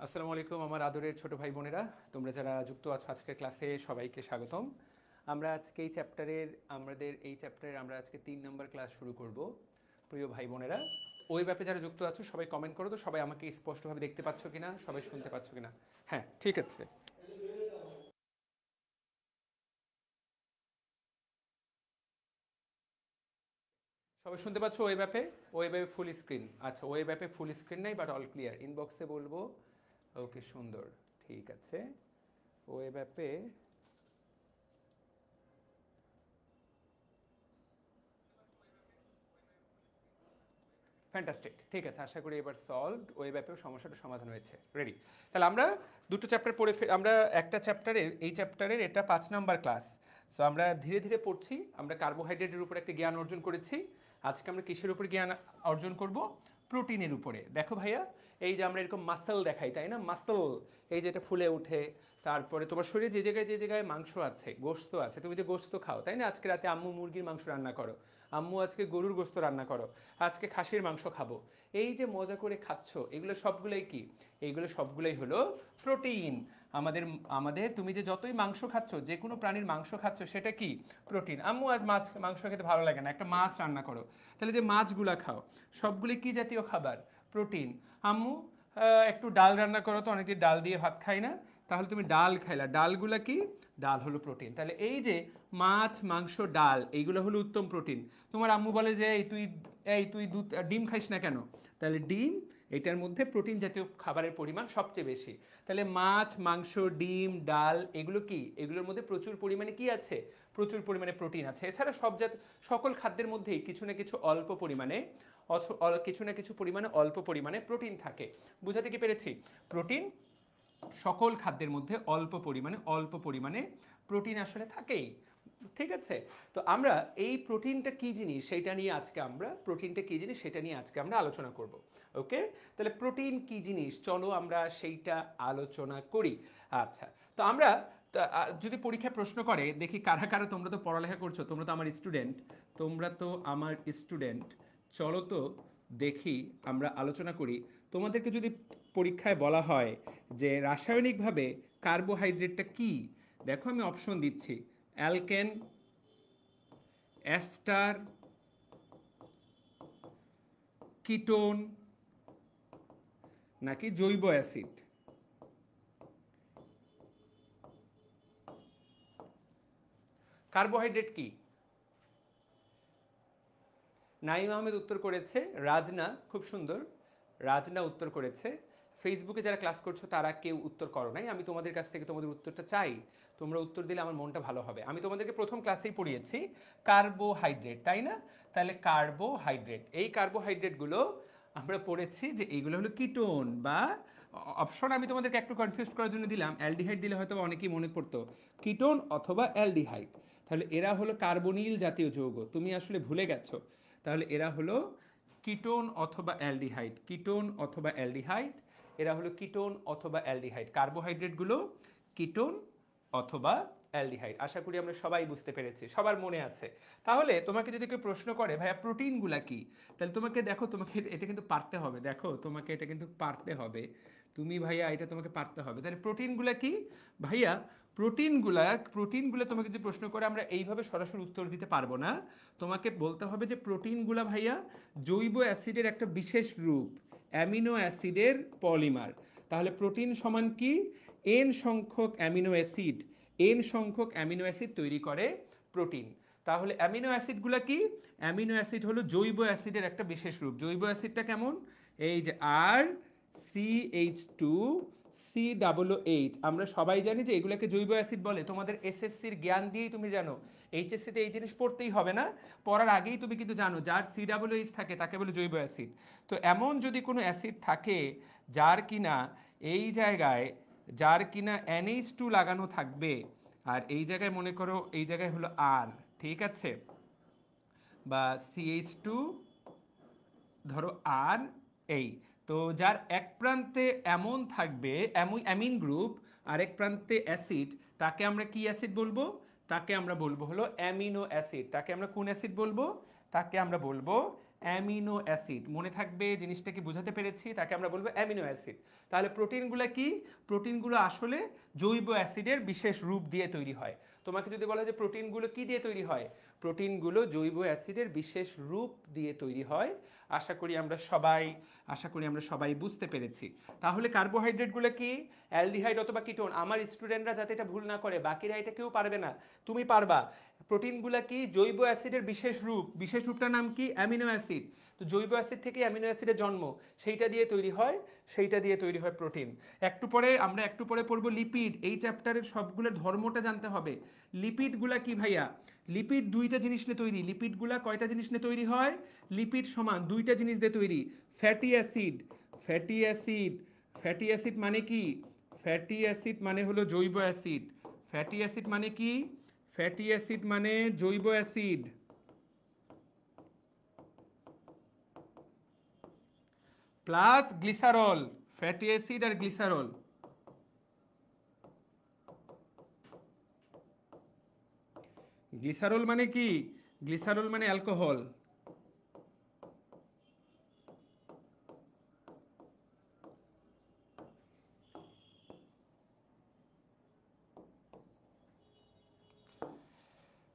আসসালামু আলাইকুম আমার আদরের ছোট ভাই বোনেরা, তোমরা যারা যুক্ত আছো আজকের ক্লাসে সবাইকে স্বাগতম। আমরা আজকে এই চ্যাপ্টারের আমরা আজকে 3 নম্বর ক্লাস শুরু করব। প্রিয় ভাই বোনেরা, ওই ব্যাপে যারা যুক্ত আছো সবাই কমেন্ট করো তো, সবাই আমাকে স্পষ্টভাবে দেখতে পাচ্ছ কিনা, সবাই শুনতে পাচ্ছ কিনা? হ্যাঁ, ঠিক আছে। সবাই শুনতে পাচ্ছ? ওয়েব অ্যাপে ফুল স্ক্রিন? আচ্ছা, ওয়েব অ্যাপে ফুল স্ক্রিন নেই, বাট অল ক্লিয়ার। ইনবক্সে বলবো। ওকে, সুন্দর, ঠিক আছে। ওয়েব অ্যাপে ফ্যান্টাস্টিক, ঠিক আছে। আশা করি এবার সলভড, ওয়েব অ্যাপেও সমস্যাটা সমাধান হয়েছে। রেডি? তাহলে আমরা দুটো চ্যাপ্টার আমরা একটা চ্যাপ্টারের, এই চ্যাপ্টারের এটা 5 নম্বর ক্লাস। সো আমরা ধীরে ধীরে পড়ছি। আমরা কার্বোহাইড্রেটের উপর একটা জ্ঞান অর্জন করেছি। আজকে আমরা কিসের উপর জ্ঞান অর্জন করব? প্রোটিনের উপরে। দেখো ভাইয়া, এই যে আমরা এরকম মাসল দেখাই, তাই না? মাসল, এই যে এটা ফুলে ওঠে। তারপরে তোমার শরীরে যে জায়গায় মাংস আছে, গোস্ত আছে, তুমি যে গোস্ত খাও, তাই না? আজকে রাতে আম্মু মুরগির মাংস রান্না করো, আম্মু আজকে গরুর গোস্ত রান্না করো, আজকে খাসির মাংস খাবো। এই যে মজা করে খাচ্ছ, এগুলো সবগুলোই কি? এইগুলো সবগুলোই হলো প্রোটিন। আমাদের আমাদের তুমি যে যতই মাংস খাচ্ছ, যে কোনো প্রাণীর মাংস খাচ্ছ, সেটা কি? প্রোটিন। আম্মু আজ মাংস খেতে ভালো লাগে না, একটা মাছ রান্না করো। তাহলে যে মাছগুলা খাও, সবগুলি কি জাতীয় খাবার? প্রোটিন। আম্মু একটু ডাল রান্না করো তো, অনেকদিন ডাল দিয়ে ভাত খাই না, তাহলে তুমি ডাল খাইলা, ডালগুলা কি? ডাল হলো প্রোটিন। তাহলে এই যে মাছ, মাংস, ডাল, এইগুলো হলো উত্তম প্রোটিন। তোমার আম্মু বলে যে এই তুই ডিম খাইস না কেন? তাহলে ডিম, এটার মধ্যে প্রোটিন জাতীয় খাবারের পরিমাণ সবচেয়ে বেশি। তাহলে মাছ, মাংস, ডিম, ডাল, এগুলো কি? এগুলোর মধ্যে প্রচুর পরিমাণে কি আছে? প্রচুর পরিমাণে প্রোটিন আছে। এছাড়া সকল খাদ্যের মধ্যেই কিছু না কিছু অল্প পরিমাণে অল্প পরিমাণে প্রোটিন থাকে। বুঝাতে কি পেরেছি? প্রোটিন সকল খাদ্যের মধ্যে অল্প পরিমাণে প্রোটিন আসলে থাকেই। ঠিক আছে? তো আমরা এই প্রোটিনটা কি জিনিস সেটা নিয়ে আজকে আমরা আলোচনা করব। ওকে? তাহলে প্রোটিন কি জিনিস, চলো আমরা সেইটা আলোচনা করি। আচ্ছা, তো আমরা যদি পরীক্ষায় প্রশ্ন করে, দেখি কারা কারা, তোমরা তো পড়ালেখা করছো, তোমরা তো আমার স্টুডেন্ট, চলো তো দেখি, আমরা আলোচনা করি। তোমাদেরকে যদি পরীক্ষায় বলা হয় যে রাসায়নিকভাবে কার্বোহাইড্রেটটা কি, দেখো আমি অপশন দিচ্ছি: অ্যালকেন, অ্যাস্টার, কিটোন, নাকি জৈব অ্যাসিড। কার্বোহাইড্রেট কি? নাইম আহমেদ উত্তর করেছে রাজনা, খুব সুন্দর। রাজনা উত্তর করেছে। ফেসবুকে যারা ক্লাস করছো তারা কেউ উত্তর করো নাই, আমি তোমাদের কাছ থেকে তোমাদের উত্তরটা চাই। তোমরা উত্তর দিলে আমার মনটা ভালো হবে। আমি তোমাদেরকে প্রথম ক্লাসেই পড়িয়েছি কার্বোহাইড্রেট, তাই না? তাহলে কার্বোহাইড্রেট, এই কার্বোহাইড্রেটগুলো আমরা পড়েছি যে এইগুলো হলো কিটোন, বা অপশন আমি তোমাদেরকে একটু কনফিউজ করার জন্য দিলাম, অ্যালডিহাইড দিলে হয়তো অনেকেই মনে করতো কিটোন অথবা অ্যালডিহাইড। তাহলে এরা হলো কার্বনিল জাতীয় যৌগ, তুমি আসলে ভুলে গেছো। তাহলে এরা হলো কিটোন অথবা অ্যালডিহাইড, এরা হলো কিটোন অথবা অ্যালডিহাইড। কার্বোহাইড্রেটগুলো কিটোন অথবা অ্যালডিহাইড। আশা করি আমরা সবাই বুঝতে পেরেছি, সবার মনে আছে। তাহলে তোমাকে যদি কেউ প্রশ্ন করে ভাইয়া প্রোটিনগুলা কি, তাহলে তোমাকে এটা কিন্তু পারতে হবে। দেখো, তোমাকে এটা কিন্তু পারতে হবে। তুমি ভাইয়া এটা তোমাকে পারতে হবে। তাহলে প্রোটিনগুলা কি ভাইয়া? প্রোটিনগুলা তোমাকে যদি প্রশ্ন করে, আমরা এইভাবে সরাসরি উত্তর দিতে পারবো না। তোমাকে বলতে হবে যে প্রোটিনগুলা ভাইয়া জৈব অ্যাসিডের একটা বিশেষ রূপ, অ্যামিনো অ্যাসিডের পলিমার। তাহলে প্রোটিন সমান কি? এন সংখ্যক অ্যামিনো অ্যাসিড তৈরি করে প্রোটিন। তাহলে অ্যামিনো অ্যাসিডগুলো কি? অ্যামিনো অ্যাসিড হলো জৈব অ্যাসিডের একটা বিশেষ রূপ। জৈব অ্যাসিডটা কেমন? এই যে আর CH2 COOH, আমরা সবাই জানি যে এগুলোকে জৈব অ্যাসিড বলে। তোমাদের এসএসসির জ্ঞান দিয়েই তুমি জানো, এইচএসসিতে এই জিনিস পড়তেই হবে না, পড়ার আগেই তুমি কিন্তু জানো যার COOH থাকে তাকে বলে জৈব অ্যাসিড। তো এমন যদি কোনো অ্যাসিড থাকে যার কিনা এই জায়গায় NH2 লাগানো থাকবে, আর এই জায়গায় মনে করো এই জায়গায় হলো আর, ঠিক আছে, বা CH2, ধরো আর, এই, তো যার এক প্রান্তে এমন থাকবে অ্যামিন গ্রুপ, আর এক প্রান্তে অ্যাসিড, তাকে আমরা কি অ্যাসিড বলবো? তাকে আমরা বলবো হলো অ্যামিনো অ্যাসিড। তাকে আমরা কোন অ্যাসিড বলবো? তাকে আমরা বলবো অ্যামিনো অ্যাসিড। মনে থাকবে জিনিসটা কি বোঝাতে পেরেছি, তাকে আমরা বলবো অ্যামিনো অ্যাসিড। তাহলে প্রোটিনগুলো কি? প্রোটিনগুলো আসলে জৈব অ্যাসিডের বিশেষ রূপ দিয়ে তৈরি হয়। তোমাকে যদি বলা হয় যে প্রোটিনগুলো কি দিয়ে তৈরি হয়, প্রোটিনগুলো জৈব অ্যাসিডের বিশেষ রূপ দিয়ে তৈরি হয়। আশা করি আমরা সবাই বুঝতে পেরেছি। তাহলে কার্বোহাইড্রেটগুলো কি? অ্যালডিহাইড অথবা কিটোন। আমার স্টুডেন্টরা যাতে এটা ভুল না করে, বাকিরা এটা কেউ পারবে না, তুমি পারবা। প্রোটিনগুলো কি? জৈব অ্যাসিডের বিশেষ রূপ। বিশেষ রূপটার নাম কি? Amino acid. তো জৈব অ্যাসিড থেকে অ্যামিনো অ্যাসিডের জন্ম, সেইটা দিয়ে তৈরি হয় প্রোটিন। একটু পরে পড়বো লিপিড। এই চ্যাপ্টারের সবগুলো ধর্মটা জানতে হবে। লিপিডগুলা কি ভাইয়া? লিপিড দুইটা জিনিস নিয়ে তৈরি। লিপিডগুলা কয়টা জিনিস নিয়ে তৈরি হয়? লিপিড সমান দুইটা জিনিস দিয়ে তৈরি। Fatty acid, fatty acid, fatty acid মানে কি? ফ্যাটি অ্যাসিড মানে হলো জৈব অ্যাসিড। ফ্যাটি অ্যাসিড মানে কি? ফ্যাটি অ্যাসিড মানে জৈব acid. Plus glycerol. Fatty acid আর গ্লিসারল। গ্লিসারল মানে কি? গ্লিসারল মানে অ্যালকোহল।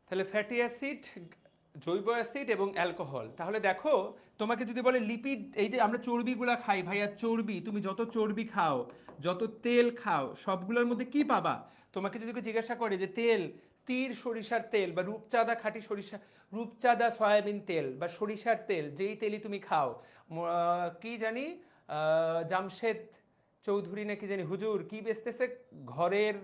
তাহলে ফ্যাটি অ্যাসিড, জৈব অ্যাসিড এবং অ্যালকোহল। তাহলে দেখো, তোমাকে যদি বলে লিপিড, এই যে আমরা চর্বিগুলা খাই ভাইয়া, চর্বি, তুমি যত চর্বি খাও, যত তেল খাও, সবগুলোর মধ্যে কি পাবা? তোমাকে যদি কেউ জিজ্ঞাসা করে যে তেল, তীর সরিষার তেল বা রূপচাঁদা খাঁটি সরিষা, রূপচাঁদা সয়াবিন তেল বা সরিষার তেল, যেই তেলই তুমি খাও, কি জানি, জামশেদ চৌধুরী নাকি জানি হুজুর কি বেচতেছে, ঘরের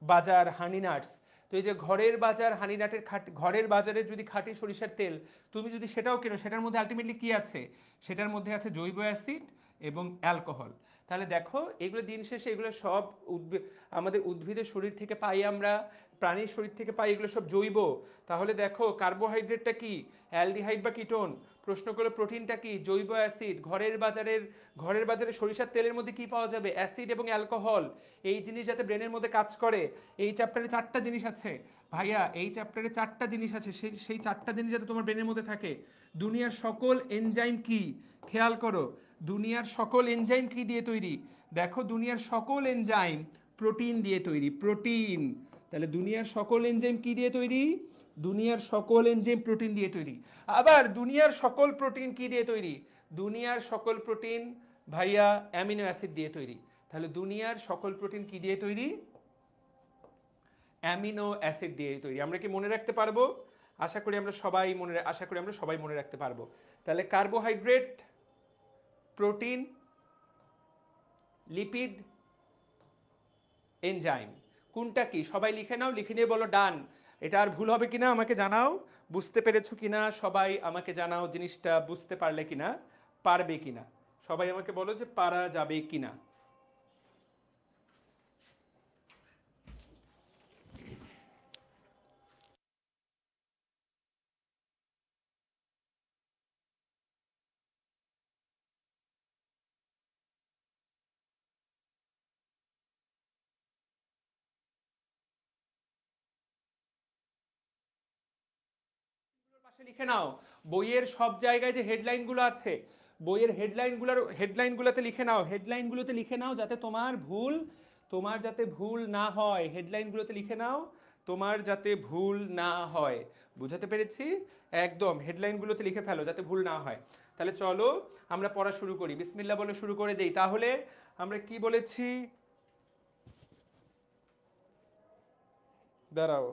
বাজার হানি নাটস। তো এই যে ঘরের বাজার হানি নাটের ঘরের বাজারের যদি খাঁটি সরিষার তেল তুমি যদি সেটাও কেনো, সেটার মধ্যে আলটিমেটলি কি আছে? সেটার মধ্যে আছে জৈব অ্যাসিড এবং অ্যালকোহল। তাহলে দেখো, এগুলো দিন শেষে এগুলো সব আমাদের উদ্ভিদের শরীর থেকে পাই আমরা, প্রাণীর শরীর থেকে পাই, এগুলো সব জৈব। তাহলে দেখো, কার্বোহাইড্রেটটা কি? অ্যালডিহাইড বা কিটোন। প্রশ্ন করলো প্রোটিনটা কি? জৈব অ্যাসিড। ঘরের বাজারে সরিষার তেলের মধ্যে কি পাওয়া যাবে? অ্যাসিড এবং অ্যালকোহল। এই জিনিস যাতে ব্রেনের মধ্যে কাজ করে, এই চ্যাপ্টারে 4টা জিনিস আছে ভাইয়া, এই চ্যাপ্টারে 4টা জিনিস আছে, সেই 4টা জিনিস যাতে তোমার ব্রেনের মধ্যে থাকে। দুনিয়ার সকল এনজাইম কি? খেয়াল করো, দুনিয়ার সকল এনজাইম কি দিয়ে তৈরি? দেখো, দুনিয়ার সকল এনজাইম প্রোটিন দিয়ে তৈরি। প্রোটিন। তাহলে দুনিয়ার সকল এনজাইম কি দিয়ে তৈরি? দুনিয়ার সকল এনজাইম প্রোটিন দিয়ে তৈরি। আবার দুনিয়ার সকল প্রোটিন কি দিয়ে তৈরি? দুনিয়ার সকল প্রোটিন ভাইয়া অ্যামিনো অ্যাসিড দিয়ে তৈরি। তাহলে দুনিয়ার সকল প্রোটিন কি দিয়ে তৈরি? অ্যামিনো অ্যাসিড দিয়ে তৈরি। আমরা কি মনে রাখতে পারবো? আশা করি আমরা সবাই মনে রাখতে পারবো। তাহলে কার্বোহাইড্রেট, প্রোটিন, লিপিড, এনজাইম, কোনটা কি? সবাই লিখে নাও, লিখে নিয়ে বলো ডান। এটা আর ভুল হবে কিনা আমাকে জানাও। বুঝতে পেরেছো কিনা সবাই আমাকে জানাও, জিনিসটা বুঝতে পারলে কিনা, পারবে কিনা। সবাই আমাকে বলো যে পারা যাবে কিনা। পাশে লিখে নাও, বইয়ের সব জায়গায় যে হেডলাইনগুলো আছে, বইয়ের হেডলাইনগুলোতে লিখে নাও, হেডলাইনগুলোতে লিখে নাও, যাতে তোমার যাতে ভুল না হয়। হেডলাইনগুলোতে লিখে নাও, তোমার যাতে ভুল না হয়। বুঝাতে পেরেছি? একদম হেডলাইনগুলোতে লিখে ফেলো যাতে ভুল না হয়। তাহলে চলো আমরা পড়া শুরু করি, বিসমিল্লাহ বলে শুরু করে দেই। তাহলে আমরা কি বলেছি? দাঁড়াও।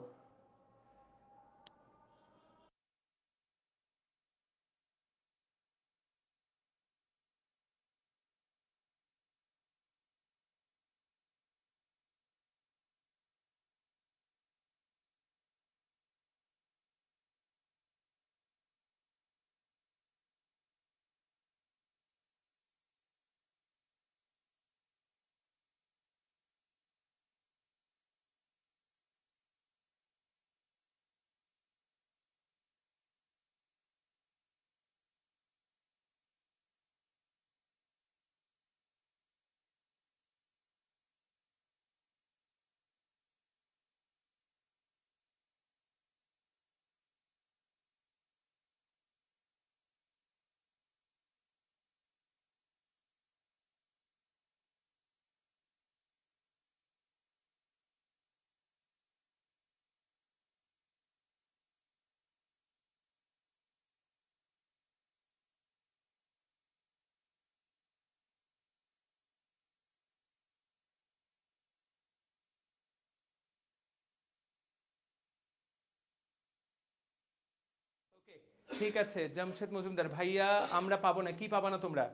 ঠিক আছে জামশেদ মজুমদার ভাইয়া আমরা পাবো না, কি পাবো না তোমরা?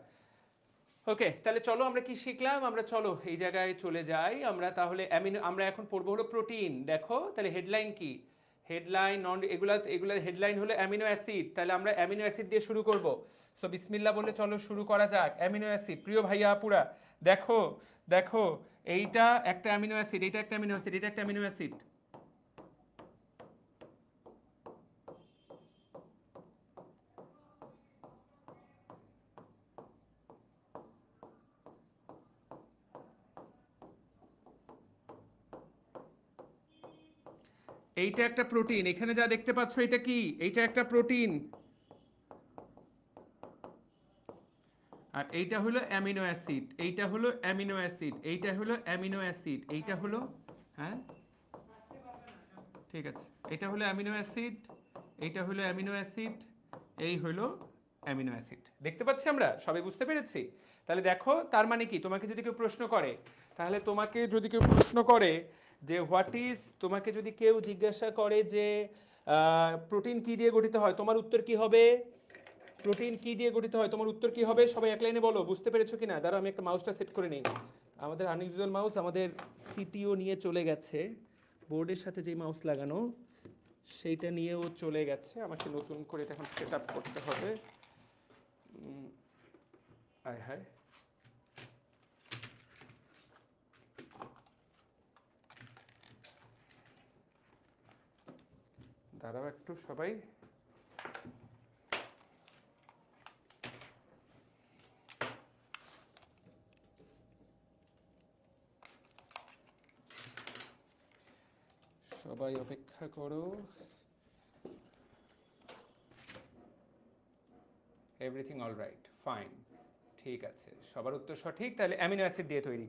ওকে, তাহলে চলো আমরা কি শিখলাম, আমরা চলো এই জায়গায় চলে যাই আমরা। তাহলে অ্যামিনো আমরা এখন পড়বো হলো প্রোটিন। দেখো তাহলে হেডলাইন কি, হেডলাইন নন এগুলা এগুলা হেডলাইন হলো অ্যামিনো অ্যাসিড, তাহলে আমরা অ্যামিনো অ্যাসিড দিয়ে শুরু করব। সো বিসমিল্লাহ বলে চলো শুরু করা যাক। অ্যামিনো অ্যাসিড, প্রিয় ভাইয়া আপুরা দেখো, দেখো এইটা একটা অ্যামিনো অ্যাসিড, এইটা একটা অ্যামিনো অ্যাসিড, এটা একটা অ্যামিনো অ্যাসিড। এইটা একটা প্রোটিন, এখানে যা দেখতে পাচ্ছ এটা কি, এইটা একটা প্রোটিন। আর এইটা হলো অ্যামিনো অ্যাসিড, এইটা হলো অ্যামিনো অ্যাসিড, এইটা হলো অ্যামিনো অ্যাসিড, এইটা হলো, হ্যাঁ ঠিক আছে, এটা হলো অ্যামিনো অ্যাসিড, এইটা হলো অ্যামিনো অ্যাসিড, এই হলো অ্যামিনো অ্যাসিড। দেখতে পাচ্ছি আমরা সবাই, বুঝতে পেরেছি? তাহলে দেখো তার মানে কি, তোমাকে যদি কেউ প্রশ্ন করে, তাহলে তোমাকে যদি কেউ প্রশ্ন করে যে হোয়াট ইজ, তোমাকে যদি কেউ জিজ্ঞাসা করে যে প্রোটিন কি দিয়ে গঠিত হয়, তোমার উত্তর কি হবে? প্রোটিন কি দিয়ে গঠিত হয়, তোমার উত্তর কি হবে? সবাই এক লাইনে বলো, বুঝতে পেরেছো কিনা? দাঁড়াও আমি একটা মাউসটা সেট করে নিই। আমাদের আনইউজুয়াল মাউস আমাদের সিটিও নিয়ে চলে গেছে, বোর্ডের সাথে যে মাউস লাগানো সেইটা নিয়েও চলে গেছে, আমাকে নতুন করে এটা এখন সেট আপ করতে হবে। আয় হায়, দাঁড়াও একটু সবাই। সবাই অপেক্ষা করো। এভরিথিং অল রাইট, ফাইন, ঠিক আছে, সবার উত্তর সঠিক। তাহলে অ্যামিনো অ্যাসিড দিয়ে তৈরি,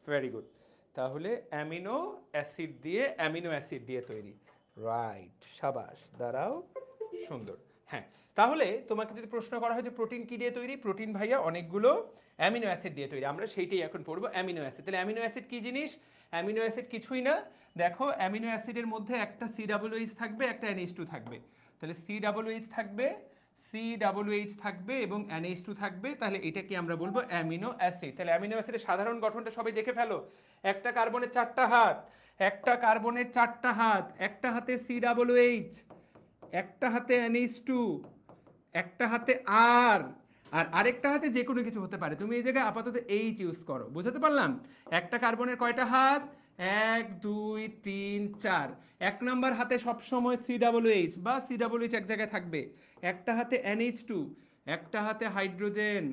ভেরি গুড। তাহলে অ্যামিনো অ্যাসিড দিয়ে, অ্যামিনো অ্যাসিড দিয়ে তৈরি, রাইট, সাবাস, দাঁড়াও, সুন্দর। হ্যাঁ, তাহলে তোমাকে যদি প্রশ্ন করা হয় যে প্রোটিন কি দিয়ে তৈরি, প্রোটিন ভাইয়া অনেকগুলো অ্যামিনো অ্যাসিড দিয়ে তৈরি, আমরা সেইটাই এখন পড়বো, অ্যামিনো অ্যাসিড। তাহলে অ্যামিনো অ্যাসিড কি জিনিস? অ্যামিনো অ্যাসিড কিছুই না, দেখো অ্যামিনো অ্যাসিডের মধ্যে একটা COOH থাকবে, একটা NH2 থাকবে। তাহলে COOH থাকবে, COOH থাকবে এবং NH2 থাকবে, তাহলে এটা কি আমরা বলবো অ্যামিনো অ্যাসিড। তাহলে অ্যামিনো অ্যাসিডের সাধারণ গঠনটা সবাই দেখে ফেলো। একটা কার্বনের 4টা হাত, একটা কার্বনের 4টা হাত, একটা হাতে COOH, একটা হাতে NH2, একটা হাতে আর, আর আরেকটা হাতে যে কোনো কিছু হতে পারে, তুমি এই জায়গায় আপাতত H ইউজ করো, বুঝতে পারলাম? একটা কার্বনের কয়টা হাত? 1 2 3 4। এক নাম্বার হাতে সবসময় COOH বা COOH এক জায়গায় থাকবে, একটা হাতে NH2, একটা হাতে হাইড্রোজেন,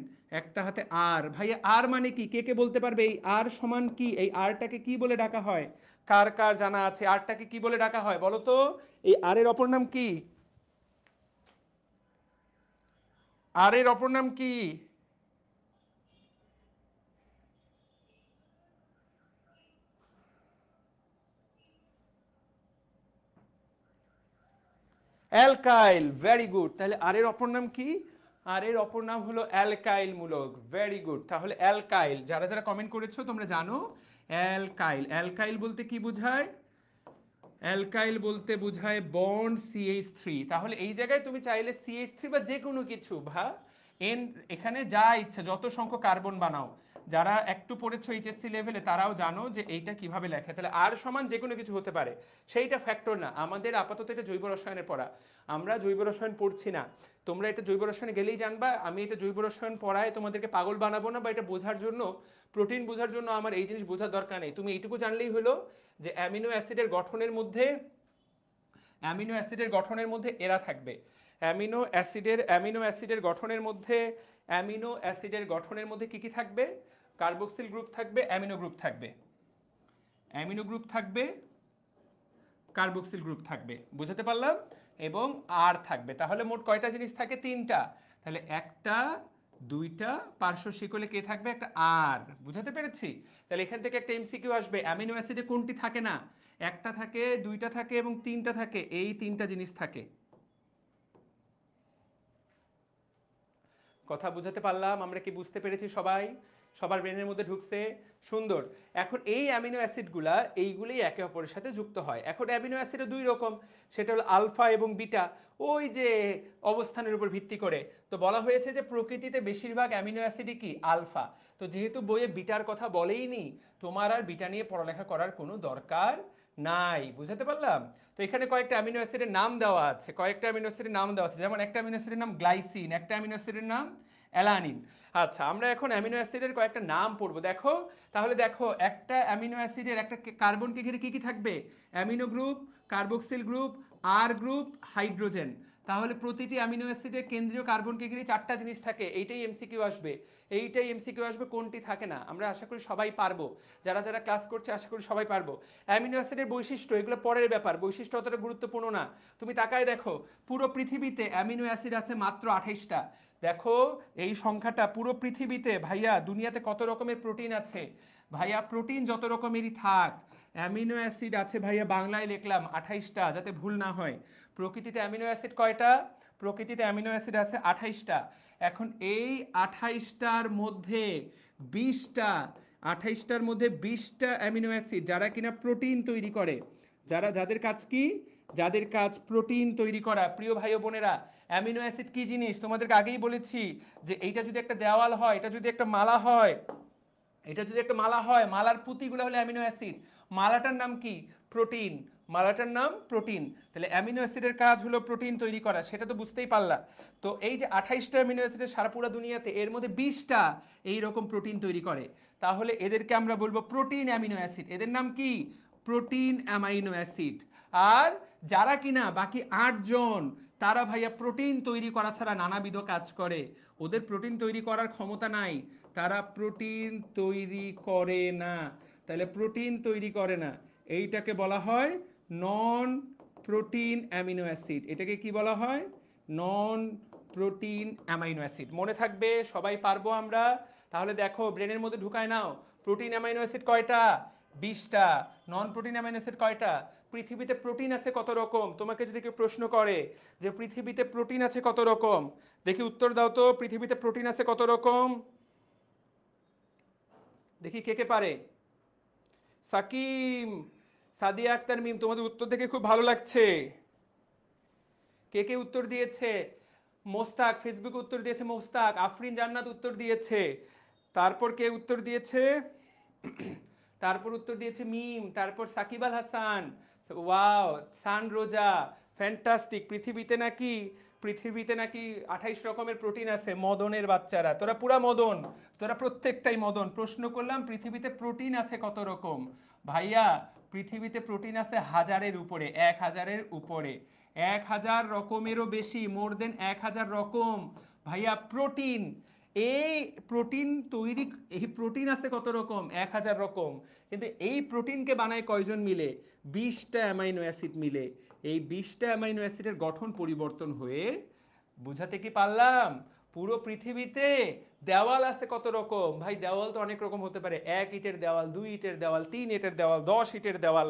একটা হাতে আর। ভাইয়া আর মানে কি, কে কে বলতে পারবে এই আর সমান কি? এই আরটাকে কি বলে ডাকা হয়? কার কার জানা আছে আরটাকে কি বলে ডাকা হয় বলো তো? এই আর এর অপর নাম কি? আর এর অপর নাম কি? Alkyl, very good. তাহলে আর এর অপর নাম কি? আর এর অপর নাম হলো অ্যালকাইল মূলক, ভেরি গুড। তাহলে অ্যালকাইল, যারা যারা কমেন্ট করেছো তোমরা জানো অ্যালকাইল। অ্যালকাইল বলতে কি বোঝায়? অ্যালকাইল বলতে বোঝায় বন্ড CH3। তাহলে এই জায়গায় তুমি চাইলে CH3 বা যে কোনো কিছু ভা এন, এখানে যা ইচ্ছা যত সংখ্যক কার্বন বানাও, যারা একটু পড়েছো HSC লেভেলে তারাও জানো যে এইটা কিভাবে লেখে। তাহলে আর সমান যে কোনো কিছু হতে পারে, সেইটা ফ্যাক্টর না। আমাদের আপাতত এটা জৈব রসায়নের পড়া, আমরা জৈব রসায়ন পড়ছি না। তোমরা এটা জৈব রসায়নে গেলেই জানবা, আমি এটা জৈব রসায়ন পড়ায় তোমাদেরকে পাগল বানাবো না, বা এটা বোঝার জন্য, প্রোটিন বোঝার জন্য আমার এই জিনিস বোঝার দরকার নেই। তুমি এইটুকু জানলেই হলো যে অ্যামিনো অ্যাসিডের গঠনের মধ্যে, অ্যামিনো অ্যাসিডের গঠনের মধ্যে এরা থাকবে। অ্যামিনো অ্যাসিডের গঠনের মধ্যে, অ্যামিনো অ্যাসিডের গঠনের মধ্যে কি কি থাকবে? কার্বক্সিল গ্রুপ থাকবে, অ্যামিনো গ্রুপ থাকবে, অ্যামিনো গ্রুপ থাকবে, কার্বক্সিল গ্রুপ থাকবে, বুঝতে পারলাম? এবং আর থাকবে। তাহলে মোট কয়টা জিনিস থাকে? 3টা। তাহলে একটা, দুইটা, পার্শ্ব শিকলে কে থাকবে? একটা আর, বুঝতে পেরেছি? তাহলে এখান থেকে একটা MCQ আসবে, অ্যামিনো অ্যাসিডে কোনটি থাকে না? একটা থাকে, দুইটা থাকে এবং 3টা থাকে, এই 3টা জিনিস থাকে। কথা বুঝাতে পারলাম? আমরা কি বুঝতে পেরেছি সবাই? সবার ব্রেনের মধ্যে ঢুকছে? সুন্দর। এখন এই অ্যামিনো অ্যাসিডগুলা এইগুলোই একে অপরের সাথে যুক্ত হয়। এখন অ্যামিনো অ্যাসিডও দুই রকম, সেটা হলো আলফা এবং বিটা, ওই যে অবস্থানের উপর ভিত্তি করে। তো বলা হয়েছে যে প্রকৃতিতে বেশিরভাগ অ্যামিনো অ্যাসিডই কি আলফা। তো যেহেতু বইয়ে বিটার কথা বলেইনি, তোমার আর বিটা নিয়ে পড়ালেখা করার কোনো দরকার নাই। বুঝাতে পারলাম? তো এখানে কয়েকটা অ্যামিনো অ্যাসিডের নাম দেওয়া আছে, কয়েকটা অ্যামিনো অ্যাসিডের নাম দেওয়া আছে, যেমন একটা অ্যামিনো অ্যাসিডের নাম গ্লাইসিন, একটা অ্যামিনো অ্যাসিডের নাম অ্যালানিন। আচ্ছা, আমরা এখন অ্যামিনো অ্যাসিডের কয়েকটা নাম পড়বো। দেখো তাহলে, দেখো একটা অ্যামিনো অ্যাসিডের একটা কার্বনকে ঘিরে কি কি থাকবে? অ্যামিনো গ্রুপ, কার্বক্সিল গ্রুপ, আর গ্রুপ, হাইড্রোজেন। তাহলে প্রতিটি অ্যামিনো অ্যাসিডের কেন্দ্রীয় কার্বনকে ঘিরে চারটা জিনিস থাকে। এইটাই এমসিকিউ আসবে, এইটাই এমসিকিউ আসবে। কোনটি থাকে না? আমরা আশা করি সবাই পারবো, যারা যারা ক্লাস করছে আশা করি সবাই পারবো। অ্যামিনো অ্যাসিডের বৈশিষ্ট্য, এগুলো পরের ব্যাপার, বৈশিষ্ট্য অতটা গুরুত্বপূর্ণ না। তুমি তাকায় দেখো, পুরো পৃথিবীতে অ্যামিনো অ্যাসিড আছে মাত্র 28টা। দেখো এই সংখ্যাটা, পুরো পৃথিবীতে ভাইয়া দুনিয়াতে কত রকমের প্রোটিন আছে? ভাইয়া প্রোটিন যত রকমেরই থাক, অ্যামিনো অ্যাসিড আছে ভাইয়া, বাংলায় লিখলাম 28টা যাতে ভুল না হয়। প্রকৃতিতে অ্যামিনো অ্যাসিড কয়টা? প্রকৃতিতে অ্যামিনো অ্যাসিড আছে 28টা। এখন এই 28টার মধ্যে 20টা, 28টার মধ্যে 20টা অ্যামিনো অ্যাসিড যারা কিনা প্রোটিন তৈরি করে, যাদের কাজ কি? যাদের কাজ প্রোটিন তৈরি করা। প্রিয় ভাই ও বোনেরা, অ্যামিনো অ্যাসিড কি জিনিস তোমাদেরকে আগেই বলেছি যে এইটা যদি একটা দেওয়াল হয়, এটা যদি একটা মালা হয়, এটা যদি একটা মালা হয়, মালার পুঁতিগুলো হলো অ্যামিনো অ্যাসিড। মালাটার নাম কি? প্রোটিন। মালাটার নাম প্রোটিন। তাহলে অ্যামিনো অ্যাসিডের কাজ হলো প্রোটিন তৈরি করা, সেটা তো বুঝতেই পারলা। তো এই যে 28টা অ্যামিনো অ্যাসিডের সারা পুরো দুনিয়াতে, এর মধ্যে 20টা এইরকম প্রোটিন তৈরি করে। তাহলে এদেরকে আমরা বলবো প্রোটিন অ্যামিনো অ্যাসিড। এদের নাম কি? Protein amino acid. আর যারা কিনা বাকি 8জন, তারা ভাইয়া প্রোটিন তৈরি করা ছাড়া নানাবিধ কাজ করে। ওদের প্রোটিন তৈরি করার ক্ষমতা নাই, তারা প্রোটিন তৈরি করে না। তাহলে প্রোটিন তৈরি করে না, এইটাকে বলা হয় নন প্রোটিন অ্যামিনো অ্যাসিড। এটাকে কি বলা হয়? Non protein amino acid. মনে থাকবে, সবাই পারবো আমরা? তাহলে দেখো ব্রেনের মধ্যে ঢুকায় নাও, প্রোটিন অ্যামাইনো অ্যাসিড কয়টা? 20টা। নন প্রোটিন অ্যামাইনো অ্যাসিড কয়টা? পৃথিবীতে প্রোটিন আছে কত রকম? তোমাকে যদি কেউ প্রশ্ন করে যে পৃথিবীতে প্রোটিন আছে কত রকম, দেখি উত্তর দাও তো, পৃথিবীতে প্রোটিন আছে কত রকম? দেখি কে কে পারে। সাকিম, সাদিয়া আক্তার মিম, তোমাদের উত্তর দেখে খুব ভালো লাগছে। কে কে উত্তর দিয়েছে? মোস্তাক ফেসবুকে উত্তর দিয়েছে, মোস্তাক। আফরিন জান্নাত উত্তর দিয়েছে। তারপর কে উত্তর দিয়েছে? তারপর উত্তর দিয়েছে মিম, তারপর সাকিব আল হাসান। ওয়াও, সান রোজা, ফ্যান্টাস্টিক। পৃথিবীতে নাকি 28 রকমের প্রোটিন আছে। মদনের বাচ্চারা, তোরা পুরা মদন, তোরা প্রত্যেকটাই মদন। প্রশ্ন করলাম পৃথিবীতে প্রোটিন আছে কত রকম? ভাইয়া পৃথিবীতে প্রোটিন আছে 1000-এর উপরে, 1000-এর উপরে, 1000 রকমেরও বেশি, মোর দেন 1000 রকম ভাইয়া প্রোটিন। এই প্রোটিন তৈরি, এই প্রোটিন আছে কত রকম? 1000 রকম। কিন্তু এই প্রোটিনকে বানায় কয়জন মিলে? 20টা অ্যামাইনো অ্যাসিড মিলে। এই 20টা অ্যামাইনো অ্যাসিডের গঠন পরিবর্তন হয়ে, বুঝাতে কি পারলাম? পুরো পৃথিবীতে দেওয়াল আছে কত রকম? ভাই দেওয়াল তো অনেক রকম হতে পারে, 1 ইটের দেওয়াল, 2 ইটের দেওয়াল, 3 ইটের দেওয়াল, 10 ইটের দেওয়াল,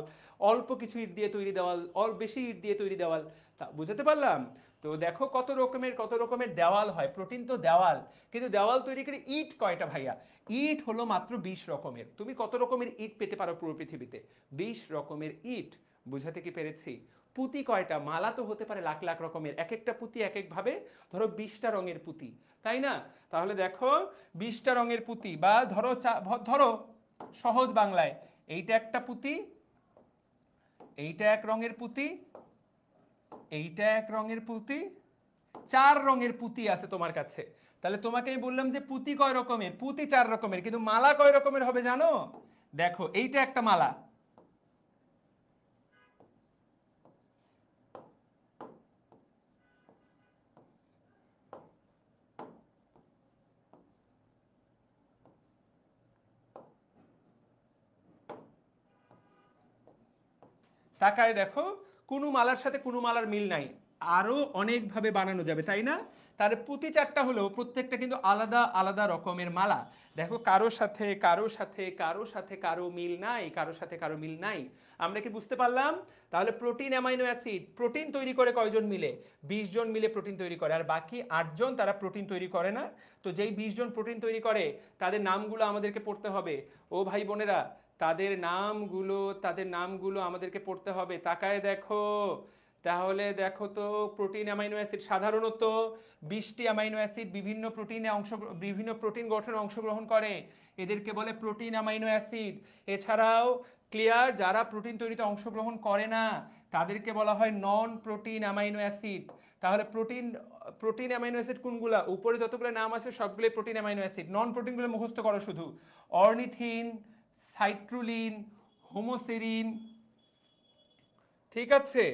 অল্প কিছু ইট দিয়ে তৈরি দেওয়াল, বেশি ইট দিয়ে তৈরি দেওয়াল। তা বুঝাতে পারলাম? তো দেখো কত রকমের দেওয়াল হয়। প্রোটিন তো দেওয়াল, কিন্তু দেওয়াল তৈরি করে ইট কয়টা ভাইয়া? ইট হলো মাত্র 20 রকমের। তুমি কত রকমের ইট পেতে পারো পুরো পৃথিবীতে? 20 রকমের ইট। বুঝাতে কি পেরেছি? পুঁতি কয়টা? মালা তো হতে পারে লাখ লাখ রকমের, এক একটা পুঁতি এক এক ভাবে, ধরো 20টা রঙের পুঁতি, তাই না? তাহলে দেখো 20টা রঙের পুঁতি, বা ধরো সহজ বাংলায়, এইটা একটা পুঁতি, এইটা এক রঙের পুঁতি, এইটা এক রঙের পুঁতি, 4 রঙের পুঁতি আছে তোমার কাছে। তাহলে তোমাকে আমি বললাম যে পুঁতি কয় রকমের? পুঁতি 4 রকমের, কিন্তু মালা কয় রকমের হবে জানো? দেখো এইটা একটা মালা, তাকায় দেখো, কোনো মালার সাথে কোনো মালার মিল নাই। আরো অনেকভাবে বানানো যাবে, তাই না? তাহলে প্রতি চারটা হলেও প্রত্যেকটা কিন্তু আলাদা আলাদা রকমের মালা। দেখো কারো সাথে কারো সাথে কারো সাথে কারো মিল নাই, কারো সাথে কারো মিল নাই। আমরা কি বুঝতে পারলাম? তাহলে প্রোটিন অ্যামাইনো অ্যাসিড প্রোটিন তৈরি করে কয়জন মিলে? 20 জন মিলে প্রোটিন তৈরি করে, আর বাকি 8 জন তারা প্রোটিন তৈরি করে না। তো যেই 20 জন প্রোটিন তৈরি করে তাদের নামগুলো আমাদেরকে পড়তে হবে। ও ভাই বোনেরা, তাদের নামগুলো আমাদেরকে পড়তে হবে। তাকায় দেখো, তাহলে দেখো তো, প্রোটিন অ্যামাইনো অ্যাসিড সাধারণত 20টি অ্যামাইনো অ্যাসিড বিভিন্ন প্রোটিন গঠনে অংশগ্রহণ করে, এদেরকে বলে প্রোটিন অ্যামাইনো অ্যাসিড। এছাড়াও ক্লিয়ার, যারা প্রোটিন তৈরিতে অংশগ্রহণ করে না তাদেরকে বলা হয় নন প্রোটিন অ্যামাইনো অ্যাসিড। তাহলে প্রোটিন অ্যামাইনো অ্যাসিড কোনগুলা? উপরে যতগুলো নাম আছে সবগুলোই প্রোটিন অ্যামাইনো অ্যাসিড। নন প্রোটিনগুলো মুখস্থ করো শুধু: অর্নিথিন, সাইট্রুলিন, হোমোসেরিন। ঠিক আছে?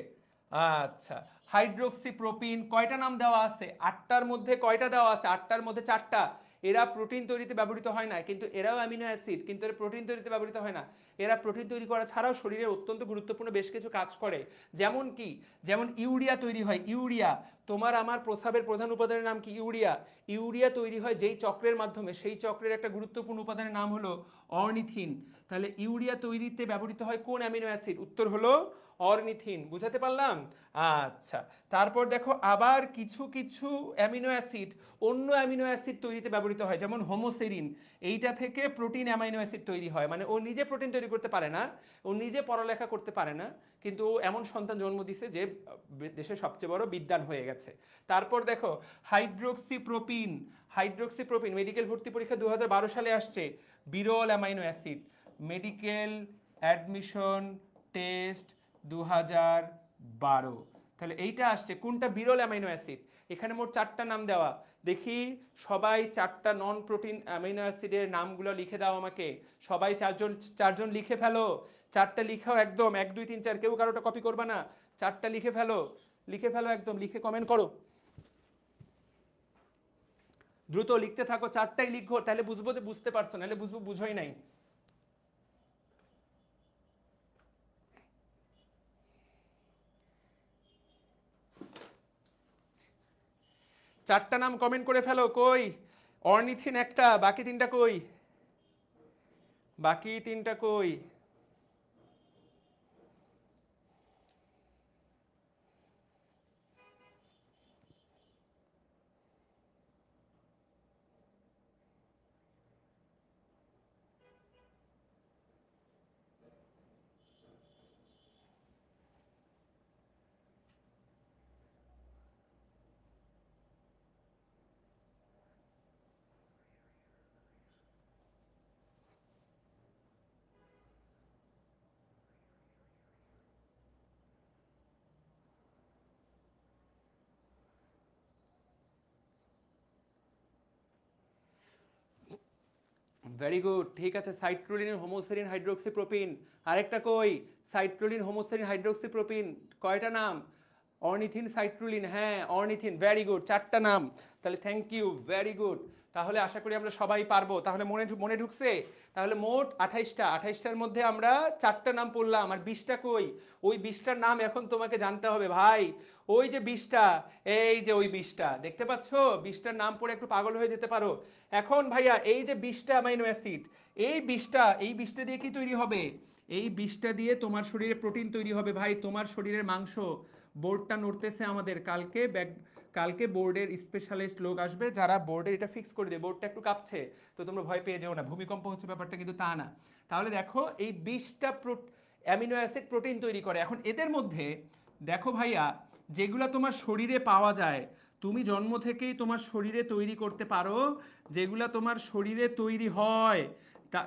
আচ্ছা, হাইড্রোক্সিপ্রোপিন। কয়টা নাম দেওয়া আছে? 8টার মধ্যে কয়টা দেওয়া আছে? 8টার মধ্যে 4টা। এরা প্রোটিন তৈরিতে ব্যবহৃত হয় না, কিন্তু এরাও অ্যামিনো অ্যাসিড, কিন্তু এরা প্রোটিন তৈরিতে ব্যবহৃত হয় না। এরা প্রোটিন তৈরি করা ছাড়াও শরীরের অত্যন্ত গুরুত্বপূর্ণ বেশ কিছু কাজ করে। যেমন কি? যেমন ইউরিয়া তৈরি হয়। ইউরিয়া, তোমার আমার প্রস্রাবের প্রধান উপাদানের নাম কি? ইউরিয়া। ইউরিয়া তৈরি হয় যেই চক্রের মাধ্যমে, সেই চক্রের একটা গুরুত্বপূর্ণ উপাদানের নাম হলো অর্নিথিন। তাহলে ইউরিয়া তৈরিতে ব্যবহৃত হয় কোন অ্যামিনো অ্যাসিড? উত্তর হলো অর্নিথিন। বুঝাতে পারলাম? আচ্ছা, তারপর দেখো আবার কিছু কিছু অ্যামিনো অ্যাসিড অন্য অ্যামিনো অ্যাসিড তৈরিতে ব্যবহৃত হয়, যেমন হোমোসেরিন। এইটা থেকে প্রোটিন অ্যামাইনো অ্যাসিড তৈরি হয়। মানে ও নিজে প্রোটিন তৈরি করতে পারে না, ও নিজে পড়ালেখা করতে পারে না, কিন্তু ও এমন সন্তান জন্ম দিছে যে দেশের সবচেয়ে বড় বিদ্বান হয়ে গেছে। তারপর দেখো হাইড্রোক্সিপ্রোপিন। হাইড্রোক্সিপ্রোপিন মেডিকেল ভর্তি পরীক্ষা 2012 সালে আসছে। বিরল amino acid. Medical admission test 2012। তাহলে এইটা আসছে। কোনটা বিরল অ্যামাইনো অ্যাসিড? এখানে মোট 4টা নাম দেওয়া। দেখি সবাই 4টা নন প্রোটিন অ্যামাইনো অ্যাসিডের নামগুলো লিখে দাও আমাকে। সবাই চারজন লিখে ফেলো। 4টা লিখাও একদম, 1 2 3 4, কেউ কারোটা কপি করবে না। 4টা লিখে ফেলো, লিখে ফেলো একদম, লিখে কমেন্ট করো। দ্রুত লিখতে থাকো, 4টাই লিখো, তাহলে বুঝবো যে বুঝতে পারছো, নাহলে বুঝবো বুঝোই নাই। 4টা নাম কমেন্ট করে ফেলো। কই? অর্নিথিন একটা, বাকি 3টা কই? বাকি 3টা কই? ভেরি গুড, ঠিক আছে। সাইট্রোলিন, হোমোসেরিন, হাইড্রোক্সিপ্রোপিন। আরেকটা কই? সাইট্রোলিন, হোমোসেরিন, হাইড্রোক্সিপ্রোপিন। কয়টা নাম? অর্নিথিন, সাইট্রোলিন, হ্যাঁ অর্নিথিন। ভেরি গুড, 4টা নাম। তাহলে থ্যাংক ইউ, ভেরি গুড। তাহলে আশা করি আমরা সবাই পারবো। তাহলে মনে ঢুকছে? তাহলে মোট 28টার মধ্যে আমরা 4টা নাম পড়লাম, আর 20টা কই? ওই 20টার নাম এখন তোমাকে জানতে হবে ভাই। ওই যে 20টা, এই যে ওই 20টা দেখতে পাচ্ছ, 20টার নাম পড়ে একটু পাগল হয়ে যেতে পারো। এখন ভাইয়া এই যে 20টা অ্যামাইনো অ্যাসিড, এই 20টা দিয়ে কি তৈরি হবে? এই 20টা দিয়ে তোমার শরীরে প্রোটিন তৈরি হবে ভাই, তোমার শরীরের মাংস। বোর্ডটা নড়তেছে আমাদের, কালকে বোর্ডের স্পেশালিস্ট লোক আসবে যারা বোর্ডে এটা ফিক্স করে দেবে। বোর্ডটা একটু কাঁপছে, তো তোমরা ভয় পেয়ে যেও না, ভূমিকম্প হচ্ছে ব্যাপারটা কিন্তু তা না। তাহলে দেখো এই 20টা অ্যামিনো অ্যাসিড প্রোটিন তৈরি করে। এখন এদের মধ্যে দেখো ভাইয়া, যেগুলো তোমার শরীরে পাওয়া যায়, তুমি জন্ম থেকেই তোমার শরীরে তৈরি করতে পারো, যেগুলা তোমার শরীরে তৈরি হয়,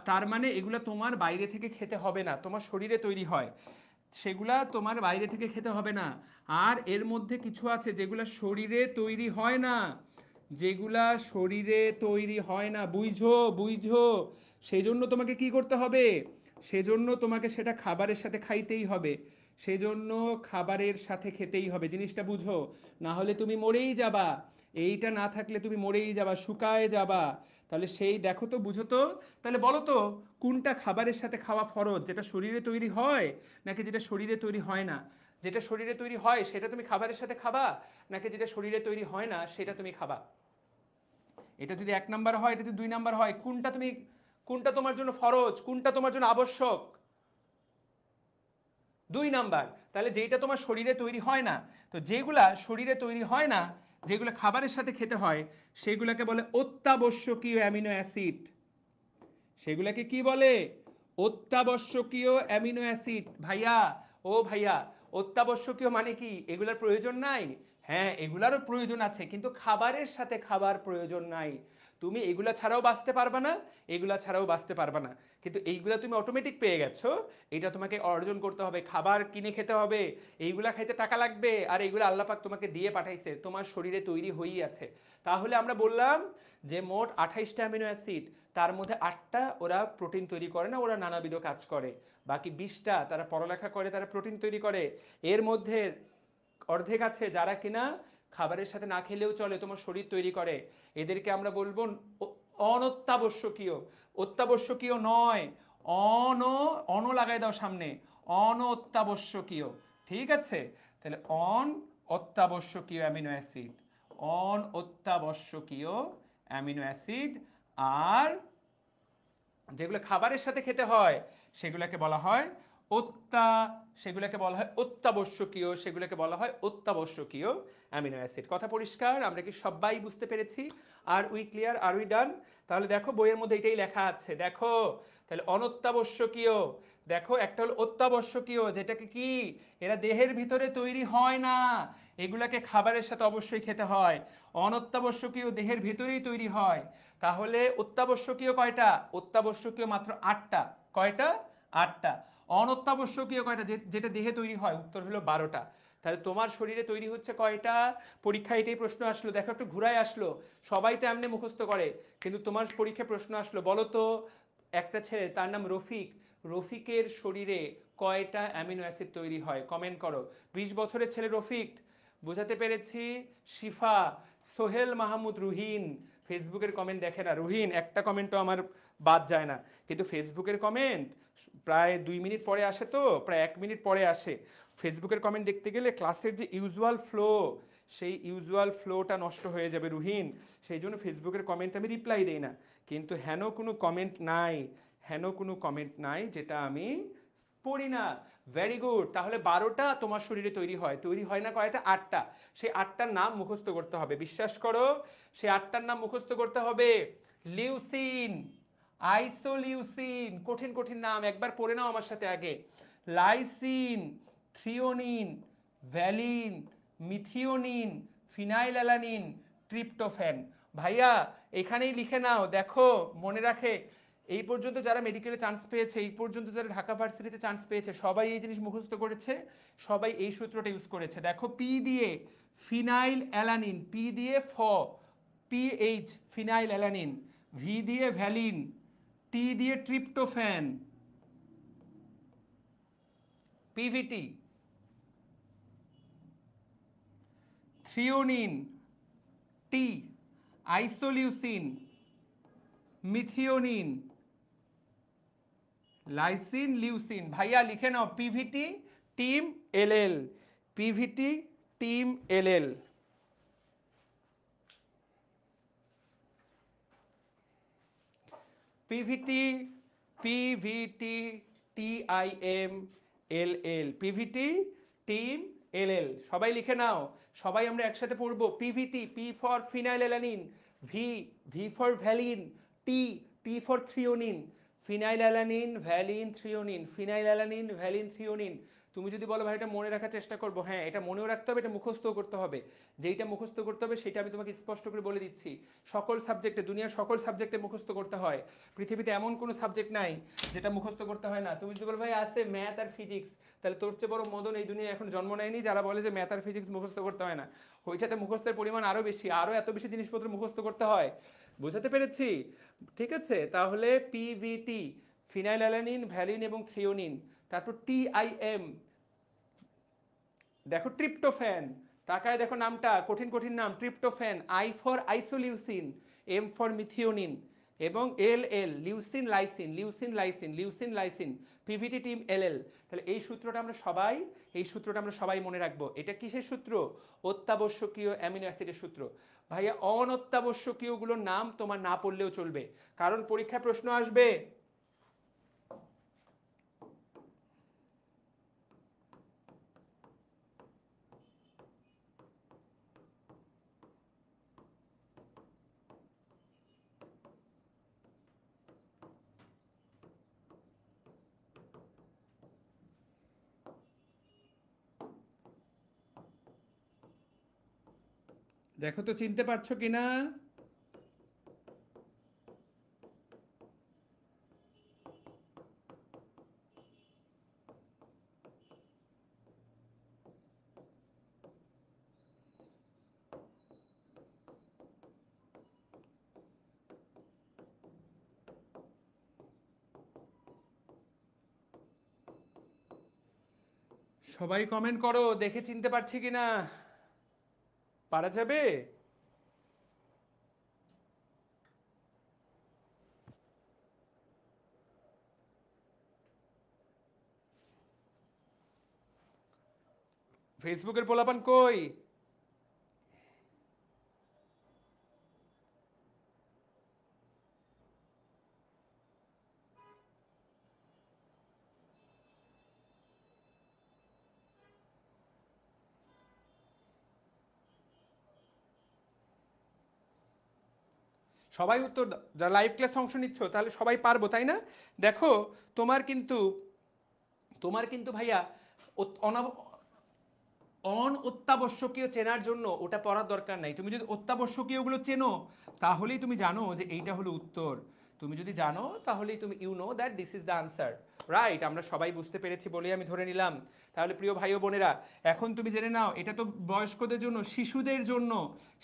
তার মানে এগুলা তোমার বাইরে থেকে খেতে হবে না, তোমার শরীরে তৈরি হয়, সেগুলা তোমার বাইরে থেকে খেতে হবে না। আর এর মধ্যে কিছু আছে যেগুলা শরীরে তৈরি হয় না, যেগুলা শরীরে তৈরি হয় না, বুঝো বুঝো। সেজন্য তোমাকে কি করতে হবে? সেজন্য তোমাকে সেটা খাবারের সাথে খাইতেই হবে, সেজন্য খাবারের সাথে খেতেই হবে, জিনিসটা বুঝো। না হলে তুমি মরেই যাবা, এইটা না থাকলে তুমি মরেই যাবা, শুকায় যাবা। তাহলে সেই দেখো তো, বুঝো তো। তাহলে বলো তো, কোনটা খাবারের সাথে খাওয়া ফরজ, যেটা শরীরে তৈরি হয় নাকি যেটা শরীরে তৈরি হয় না? যেটা শরীরে তৈরি হয় সেটা তুমি খাবারের সাথে খাবা, নাকি যেটা শরীরে তৈরি হয় না সেটা তুমি খাবা? এটা যদি 1 নাম্বার হয়, এটা যদি 2 নাম্বার হয়, কোনটা তোমার জন্য ফরজ, কোনটা তোমার জন্য আবশ্যক? 2 নাম্বার। তাহলে যেটা তোমার শরীরে তৈরি হয় না, তো যেগুলা শরীরে তৈরি হয় না, যেগুলো খাবারের সাথে খেতে হয়, সেগুলোকে বলে অত্যাবশ্যকীয় অ্যামিনো অ্যাসিড। সেগুলোকে কি বলে? অত্যাবশ্যকীয় অ্যামিনো অ্যাসিড। ভাইয়া, ও ভাইয়া, অত্যাবশ্যকীয় মানে কি? এগুলোর প্রয়োজন নাই? হ্যাঁ, এগুলারও প্রয়োজন আছে, কিন্তু খাবারের সাথে খাবার প্রয়োজন নাই। তুমি এগুলা ছাড়াও বাঁচতে পারবা না, এগুলা ছাড়াও বাঁচতে পারবা না, কিন্তু এইগুলা তুমি অটোমেটিক পেয়ে গেছো। এটা তোমাকে অর্জন করতে হবে, খাবার কিনে খেতে হবে, এইগুলা খাইতে টাকা লাগবে, আর এইগুলো আল্লাহ পাক তোমাকে দিয়ে পাঠাইছে, তোমার শরীরে তৈরি হয়েই আছে। তাহলে আমরা বললাম যে মোট 28টা অ্যামিনো অ্যাসিড, তার মধ্যে 8টা ওরা প্রোটিন তৈরি করে না, ওরা নানাবিধ কাজ করে। বাকি 20টা তারা পড়ালেখা করে, তারা প্রোটিন তৈরি করে। এর মধ্যে অর্ধেক আছে যারা কিনা খাবারের সাথে না খেলেও চলে, তোমার শরীর তৈরি করে। এদেরকে আমরা বলবো অনত্যাবশ্যকীয়। অত্যাবশ্যকীয় নয়, অন লাগাই দাও সামনে, অনত্যাবশ্যকীয়। ঠিক আছে? তাহলে অত্যাবশ্যকীয় অ্যামিনো অ্যাসিড, অত্যাবশ্যকীয় অ্যামিনো অ্যাসিড। আর যেগুলো খাবারের সাথে খেতে হয় সেগুলোকে বলা হয় অত্যাবশ্যকীয়, সেগুলোকে বলা হয় অত্যাবশ্যকীয় অ্যামিনো অ্যাসিড। কথা পরিষ্কার? আমরা কি সবাই বুঝতে পেরেছি? Are we clear? Are we done? তাহলে দেখো বইয়ের মধ্যে এটাই লেখা আছে, দেখো। তাহলে অনত্যাবশ্যকীয়, দেখো একটা হলো অত্যাবশ্যকীয়, যেটাকে কি এরা দেহের ভিতরে তৈরি হয় না, এগুলাকে খাবারের সাথে অবশ্যই খেতে হয়। অনত্যাবশ্যকীয় দেহের ভিতরেই তৈরি হয়। তাহলে অত্যাবশ্যকীয় কয়টা? অত্যাবশ্যকীয় মাত্র 8টা। কয়টা? 8টা। অনত্যাবশ্যকীয় কয়টা, যেটা দেহে তৈরি হয়? উত্তর হলো 12টা। তাহলে তোমার শরীরে তৈরি হচ্ছে কয়টা? পরীক্ষায় এটাই প্রশ্ন আসলো, দেখো একটু ঘুরায় আসলো। সবাই তো এমনি মুখস্থ করে, কিন্তু তোমার পরীক্ষায় প্রশ্ন আসলো, বলো তো একটা ছেলে, তার নাম রফিক, রফিকের শরীরে কয়টা অ্যামিনো অ্যাসিড তৈরি হয়? কমেন্ট করো। 20 বছরের ছেলে রফিক, বোঝাতে পেরেছি? শিফা, সোহেল মাহমুদ, রুহিন। ফেসবুকের কমেন্ট দেখে না রুহিন, একটা কমেন্টও আমার বাদ যায় না, কিন্তু ফেসবুকের কমেন্ট প্রায় 2 মিনিট পরে আসে, তো প্রায় 1 মিনিট পরে আসে। ফেসবুকের কমেন্ট দেখতে গেলে ক্লাসের যে ইউজুয়াল ফ্লো, সেই ইউজুয়াল ফ্লোটা নষ্ট হয়ে যাবে রুহিন। সেই জন্য ফেসবুকের কমেন্ট আমি রিপ্লাই দেই না। কিন্তু হেন কোনো কমেন্ট নাই, হেন কোনো কমেন্ট নাই যেটা আমি পড়ি না। Very good. তাহলে 12টা তোমার শরীরে তৈরি হয়, তৈরি হয় না কয়টা? 8টা। সেই 8টার নাম মুখস্থ করতে হবে, বিশ্বাস করো, সেই 8টার নাম মুখস্থ করতে হবে। লিউসিন, আইসোলিউসিন, কঠিন কঠিন নাম, একবার পড়ে নাও আমার সাথে আগে। Lysine, threonine, valine, methionine, phenylalanine, tryptophan. ভাইয়া এখানেই লিখে নাও, দেখো মনে রাখে। এই পর্যন্ত যারা মেডিকেলে চান্স পেয়েছে, এই পর্যন্ত যারা ঢাকা ভার্সিটিতে চান্স পেয়েছে, সবাই এই জিনিস মুখস্থ করেছে, সবাই এই সূত্রটা ইউজ করেছে। দেখো, পি দিয়ে ফিনাইল অ্যালানিন, পি দিয়ে পিএইচ ফিনাইল অ্যালানিন, ভি দিয়ে ভ্যালিন, টি দিয়ে tryptophan, PVT, threonine, T, isoleucine, methionine, lysine, leucine. ভাইয়া লিখে নাও, PVT TIM LL, PVT TIM LL. PVT, PVT TIM LL, PVT TIM LL. সবাই লিখে নাও, সবাই আমরা একসাথে পড়বো। PVT, P for phenyl alanine, V for valine, T for threonine, phenyl alanine, valine, threonine, phenyl alanine, valine, threonine. তুমি যদি বলো ভাই এটা মনে রাখার চেষ্টা করবো, হ্যাঁ এটা মনেও রাখতে হবে, এটা মুখস্থও করতে হবে। যেইটা মুখস্থ করতে হবে সেটা আমি তোমাকে স্পষ্ট করে বলে দিচ্ছি। সকল সাবজেক্টে, দুনিয়ার সকল সাবজেক্টে মুখস্থ করতে হয়। পৃথিবীতে এমন কোনো সাবজেক্ট নাই যেটা মুখস্থ করতে হয় না। তুমি যদি বলো ভাই আছে ম্যাথ আর ফিজিক্স, তাহলে তোর চেয়ে বড় মদন এই দুনিয়া এখন জন্ম নেয়নি যারা বলে যে ম্যাথ আর ফিজিক্স মুখস্থ করতে হয় না। ওইটাতে মুখস্থের পরিমাণ আরও বেশি, আরও এত বেশি জিনিসপত্র মুখস্থ করতে হয়। বোঝাতে পেরেছি? ঠিক আছে? তাহলে পিভিটি ফিনাইল অ্যালানিন, ভ্যালিন এবং থ্রিওনিন। তারপর টিআইএম, দেখো ট্রিপ্টোফ্যান, তাকায় দেখো নামটা, কঠিন কঠিন নাম, tryptophan. I for isoleucine, M for methionine, এবং L L leucine lysine, leucine lysine, leucine lysine, PVT TIM L L. তাহলে এই সূত্রটা আমরা সবাই মনে রাখবো। এটা কিসের সূত্র? অত্যাবশ্যকীয় অ্যামিনো অ্যাসিডের সূত্র। ভাইয়া অনত্যাবশ্যকীয়গুলোর নাম তোমার না পড়লেও চলবে, কারণ পরীক্ষায় প্রশ্ন আসবে। দেখো তো চিনতে পারছো কিনা? সবাই কমেন্ট করো, দেখে চিনতে পারছি কিনা। পারা যাবে? ফেসবুকের পোলাপান কই? সবাই উত্তর দাও, যারা লাইভ ক্লাস অংশ নিচ্ছ তাহলে সবাই পারবো, তাই না? দেখো তোমার কিন্তু ভাইয়া অত্যাবশ্যকীয় চেনার জন্য ওটা পড়ার দরকার নাই। তুমি যদি অত্যাবশ্যকীয়গুলো চেনো তাহলেই তুমি জানো যে এইটা হলো উত্তর। তুমি যদি জানো তাহলেই তুমি you know that this is the answer, right? আমরা সবাই বুঝতে পেরেছি বলেই আমি ধরে নিলাম। তাহলে প্রিয় ভাই ও বোনেরা, এখন তুমি জেনে নাও এটা তো বয়স্কদের জন্য, শিশুদের জন্য।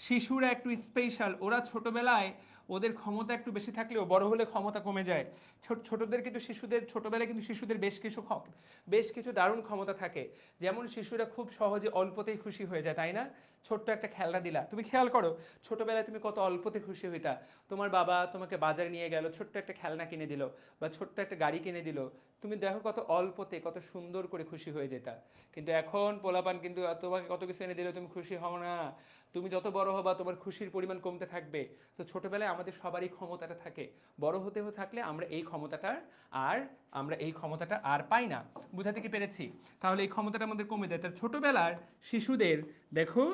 শিশুরা একটু স্পেশাল, ওরা ছোটবেলায় ওদের ক্ষমতা একটু বেশি থাকলেও বড় হলে ক্ষমতা কমে যায়। ছোটদের কিন্তু ছোটবেলায় কিন্তু শিশুদের বেশ কিছু দারুণ ক্ষমতা থাকে। যেমন শিশুরা খুব সহজে অল্পতেই খুশি হয়ে যায়, তাই না? ছোট্ট একটা খেলনা দিলা, তুমি খেয়াল করো ছোটবেলায় তুমি কত অল্পতে খুশি হইতা। তোমার বাবা তোমাকে বাজারে নিয়ে গেল, ছোট্ট একটা খেলনা কিনে দিল বা ছোট্ট একটা গাড়ি কিনে দিল, তুমি দেখো কত অল্পতে কত সুন্দর করে খুশি হয়ে যেতা। কিন্তু এখন পোলাপান কিন্তু তোমাকে কত কিছু এনে দিলে তুমি খুশি হও না। তুমি যত বড় হবা তোমার খুশির পরিমাণ কমতে থাকবে। তো ছোটবেলায় আমাদের সবারই ক্ষমতাটা থাকে, বড় হতে থাকলে আমরা এই ক্ষমতাটা আর পাই না। বুঝাতে কি পেরেছি? তাহলে এই ক্ষমতাটা আমাদের কমে যায়। তার ছোটবেলার শিশুদের দেখো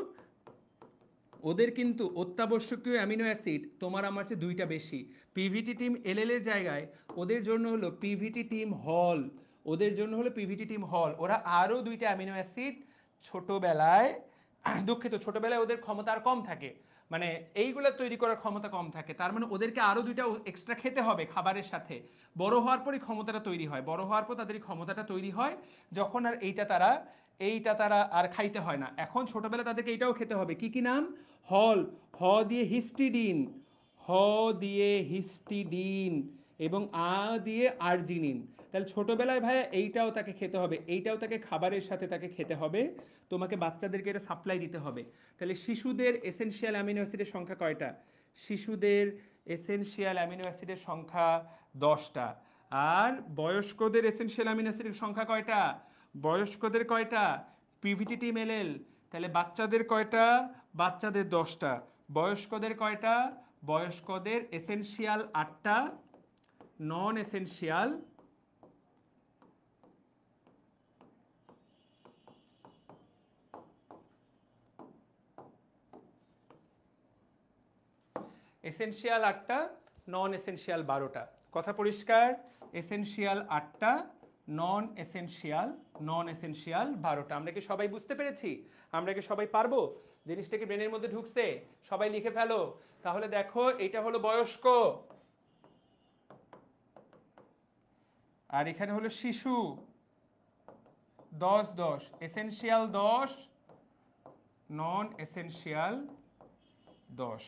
ওদের কিন্তু অত্যাবশ্যকীয় অ্যামিনো অ্যাসিড তোমার আমার চেয়ে 2টা বেশি। পিভিটি টিম এলএল এর জায়গায় ওদের জন্য হলো পিভিটি টিম হল, ওরা আরও 2টা অ্যামিনো অ্যাসিড ছোটবেলায়, দুঃখিত, ছোটবেলায় ওদের ক্ষমতা আর কম থাকে, মানে এইগুলো তৈরি করার ক্ষমতা কম থাকে। তার মানে ওদেরকে আরও 2টা এক্সট্রা খেতে হবে খাবারের সাথে। বড় হওয়ার পরই ক্ষমতাটা তৈরি হয়, বড় হওয়ার পর তাদের ক্ষমতাটা তৈরি হয় যখন আর এইটা তারা আর খাইতে হয় না। এখন ছোটবেলা তাদেরকে এইটাও খেতে হবে, কি কি নাম? হল, হ দিয়ে হিস্টিডিন, হ দিয়ে হিস্টিডিন এবং আ দিয়ে আর্জিনিন। তাহলে ছোটবেলায় ভাইয়া এইটাও তাকে খেতে হবে, এইটাও তাকে খাবারের সাথে তাকে খেতে হবে। তোমাকে বাচ্চাদেরকে এটা সাপ্লাই দিতে হবে। তাহলে শিশুদের এসেনশিয়াল অ্যামিনো অ্যাসিডের সংখ্যা কয়টা? শিশুদের এসেনশিয়াল অ্যামিনো অ্যাসিডের সংখ্যা 10টা। আর বয়স্কদের এসেনশিয়াল অ্যামিনো অ্যাসিডের সংখ্যা কয়টা? বয়স্কদের কয়টা? PVT TIM LL. তাহলে বাচ্চাদের কয়টা? বাচ্চাদের 10টা। বয়স্কদের কয়টা? বয়স্কদের এসেনশিয়াল 8টা, নন এসেনশিয়াল এসেনশিয়াল 8টা, নন এসেনশিয়াল 12টা। কথা পরিষ্কার? এসেনশিয়াল 8টা, নন এসেনশিয়াল 12টা। আমরা কি সবাই বুঝতে পেরেছি? আমরা কি সবাই পারবো? জিনিসটা কি ব্রেনের মধ্যে ঢুকছে? সবাই লিখে ফেলো। তাহলে দেখো এটা হলো বয়স্ক, আর এখানে হলো শিশু। 10 10, এসেনশিয়াল 10, নন এসেনশিয়াল 10।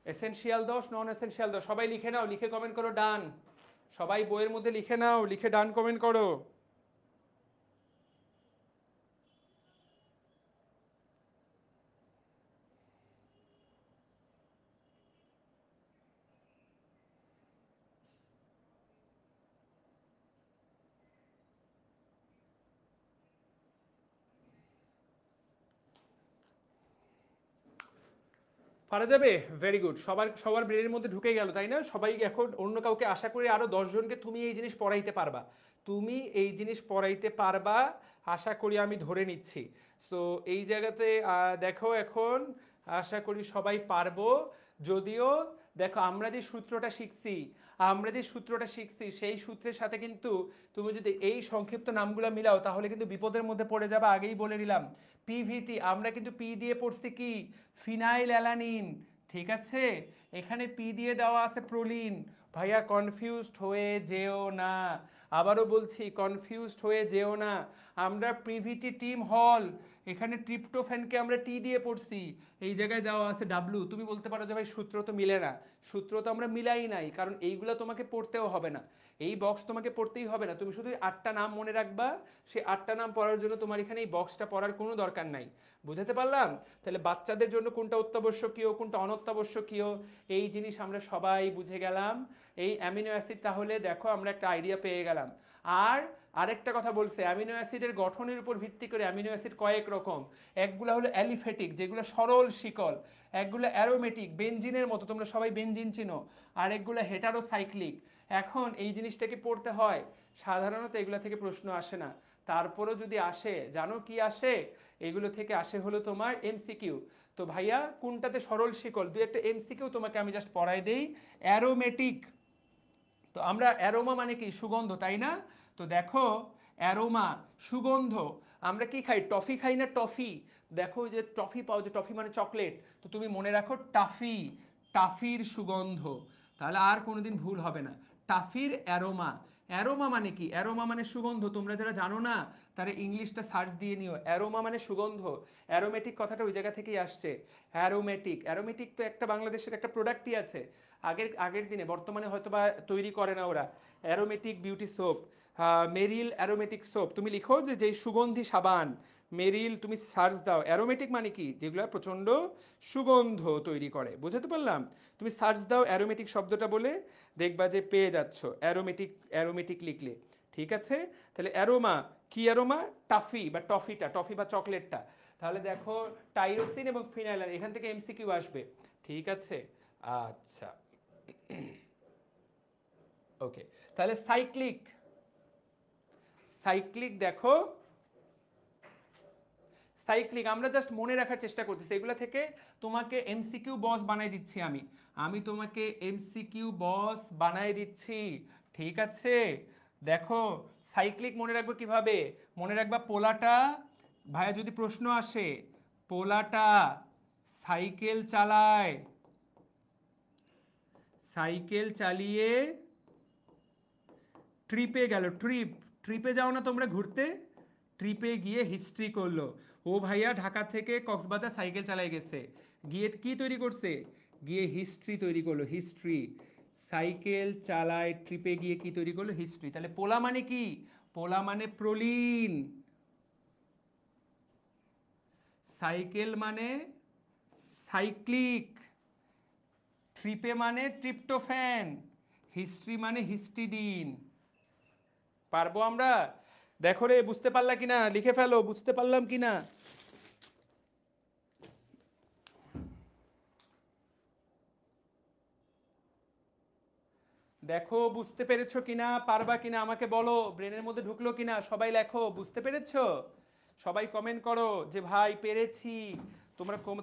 এসেনশিয়াল 10, নন এসেনশিয়াল 10। সবাই লিখে নাও, লিখে কমেন্ট করো ডান। সবাই বইয়ের মধ্যে লিখে নাও, লিখে ডান কমেন্ট করো। পারা যাবে? Very good. সবার ব্রেনের মধ্যে ঢুকে গেল, তাই না? সবাই এখন অন্য কাউকে আশা করি আরো 10 জনকে তুমি এই জিনিস পড়াইতে পারবা, তুমি এই জিনিস পড়াইতে পারবা, আশা করি আমি ধরে নিচ্ছি। সো এই জায়গাতে দেখো এখন আশা করি সবাই পারবো। যদিও দেখো আমরা যে সূত্রটা শিখছি সেই সূত্রের সাথে কিন্তু তুমি যদি এই সংক্ষিপ্ত নামগুলো মিলাও তাহলে কিন্তু বিপদের মধ্যে পড়ে যাবে, আগেই বলে দিলাম। পিভিটি আমরা কিন্তু পি দিয়ে পড়ছি কি, ফিনাইল অ্যালানিন, ঠিক আছে? এখানে পি দিয়ে দেওয়া আছে প্রোলিন। ভাইয়া কনফিউজড হয়ে যেও না, আবারও বলছি কনফিউজড হয়ে যেও না। আমরা প্রিভিটি টিম হল, এখানে ট্রিপ্টোফ্যানকে আমরা টি দিয়ে পড়ছি, এই জায়গায় দেওয়া আছে ডাব্লু। তুমি বলতে পারো যে ভাই সূত্র তো মিলে না, সূত্র তো আমরা মিলাই নাই, কারণ এইগুলো তোমাকে পড়তেও হবে না, এই বক্স তোমাকে পড়তেই হবে না, তুমি শুধু 8টা নাম মনে রাখবা, সেই 8টা নাম পড়ার জন্য তোমার এখানে এই বক্সটা পড়ার কোনো দরকার নাই। বুঝাতে পারলাম? তাহলে বাচ্চাদের জন্য কোনটা অত্যাবশ্যকীয় কোনটা অনত্যাবশ্যকীয় এই জিনিস আমরা সবাই বুঝে গেলাম। এই অ্যামিনো অ্যাসিড তাহলে দেখো আমরা একটা আইডিয়া পেয়ে গেলাম। আর আরেকটা কথা বলছে, অ্যামিনো অ্যাসিডের গঠনের উপর ভিত্তি করে অ্যামিনো অ্যাসিড কয়েক রকম। একগুলো হলো অ্যালিফ্যাটিক যেগুলো সরল শিকল, একগুলো অ্যারোমেটিক বেনজিনের মতো, তোমরা সবাই বেনজিন চিনো, আর একগুলো হেটারোসাইক্লিক। এখন এই জিনিসটাকে পড়তে হয়, সাধারণত এগুলো থেকে প্রশ্ন আসে না, তারপরও যদি আসে, জানো কি আসে? এগুলো থেকে আসে হলো তোমার এমসিকিউ। তো ভাইয়া কোনটাতে সরল শিকল, দুই একটা এমসিকিউ তোমাকে আমি জাস্ট পড়াই দেই। অ্যারোমেটিক, তো আমরা অ্যারোমা মানে কি, সুগন্ধ, তাই না? তো দেখো অ্যারোমা সুগন্ধ, আমরা কি খাই, টফি খাই না টফি? দেখো যে টফি পাও, যে টফি মানে চকলেট, তো তুমি মনে রাখো টাফি, টাফির সুগন্ধ, তাহলে আর কোনোদিন ভুল হবে না। টাফির অ্যারোমা, অ্যারোমা মানে কি, অ্যারোমা মানে সুগন্ধ, তোমরা যারা জানো না তারা ইংলিশটা সার্চ দিয়ে নিও, অ্যারোমা মানে সুগন্ধ। অ্যারোমেটিক কথাটা ওই জায়গা থেকেই আসছে, অ্যারোমেটিক। অ্যারোমেটিক তো একটা বাংলাদেশের একটা প্রোডাক্টই আছে, আগের দিনে, বর্তমানে হয়তো বা তৈরি করে না ওরা। অ্যারোমেটিক বিউটি সোপ, মেরিল অ্যারোমেটিক সোপ, তুমি লিখো যে যেই সুগন্ধি সাবান মেরিল, তুমি সার্চ দাও। অ্যারোমেটিক মানে কি, যেগুলো প্রচণ্ড সুগন্ধ তৈরি করে, বুঝতে পারলাম? তুমি সার্চ দাও অ্যারোমেটিক শব্দটা বলে, দেখবা যে পেয়ে যাচ্ছ অ্যারোমেটিক, অ্যারোমেটিক লিখলে, ঠিক আছে? তাহলে অ্যারোমা কি, অ্যারোমা টাফি বা টফিটা, টফি বা চকলেটটা। তাহলে দেখো টাইরোসিন এবং ফিনাইল, এখান থেকে এমসিকিউ আসবে, ঠিক আছে? আচ্ছা ওকে, তাহলে সাইক্লিক, সাইক্লিক দেখো সাইক্লিক আমরা জাস্ট মনে রাখার চেষ্টা করছি, এগুলো থেকে তোমাকে এমসিকিউ বস বানাই দিচ্ছি, আমি তোমাকে এমসিকিউ বস বানাই দিচ্ছি, ঠিক আছে? দেখো সাইক্লিক মনে রাখবো কিভাবে, মনে রাখবা পোলাটা, ভাইয়া যদি প্রশ্ন আসে, পোলাটা সাইকেল চালায়, সাইকেল চালিয়ে ট্রিপে গেল, ট্রিপে যাও না তোমরা ঘুরতে, ট্রিপে গিয়ে হিস্ট্রি করলো। ও ভাইয়া ঢাকা থেকে কক্সবাজার সাইকেল চালাই গেছে, গিয়ে কি তৈরি করছে, গিয়ে হিস্ট্রি তৈরি করলো, হিস্ট্রি। সাইকেল চালায় ট্রিপে গিয়ে কি তৈরি করলো, হিস্ট্রি। তাহলে পোলা মানে কি, পোলা মানে প্রোলিন, সাইকেল মানে সাইক্লিক, ট্রিপে মানে ট্রিপ্টোফ্যান, হিস্ট্রি মানে হিস্টিডিন। পারবো আমরা? দেখো রে, বুঝতে পারলা কিনা লিখে ফেলো, বুঝতে পারলাম কিনা। দেখো বুঝতে পেরেছো কিনা, পারবা কিনা আমাকে বলো, ব্রেনের মধ্যে ঢুকলো কিনা, সবাই লেখো বুঝতে পেরেছো, সবাই কমেন্ট করো যে ভাই পেরেছি।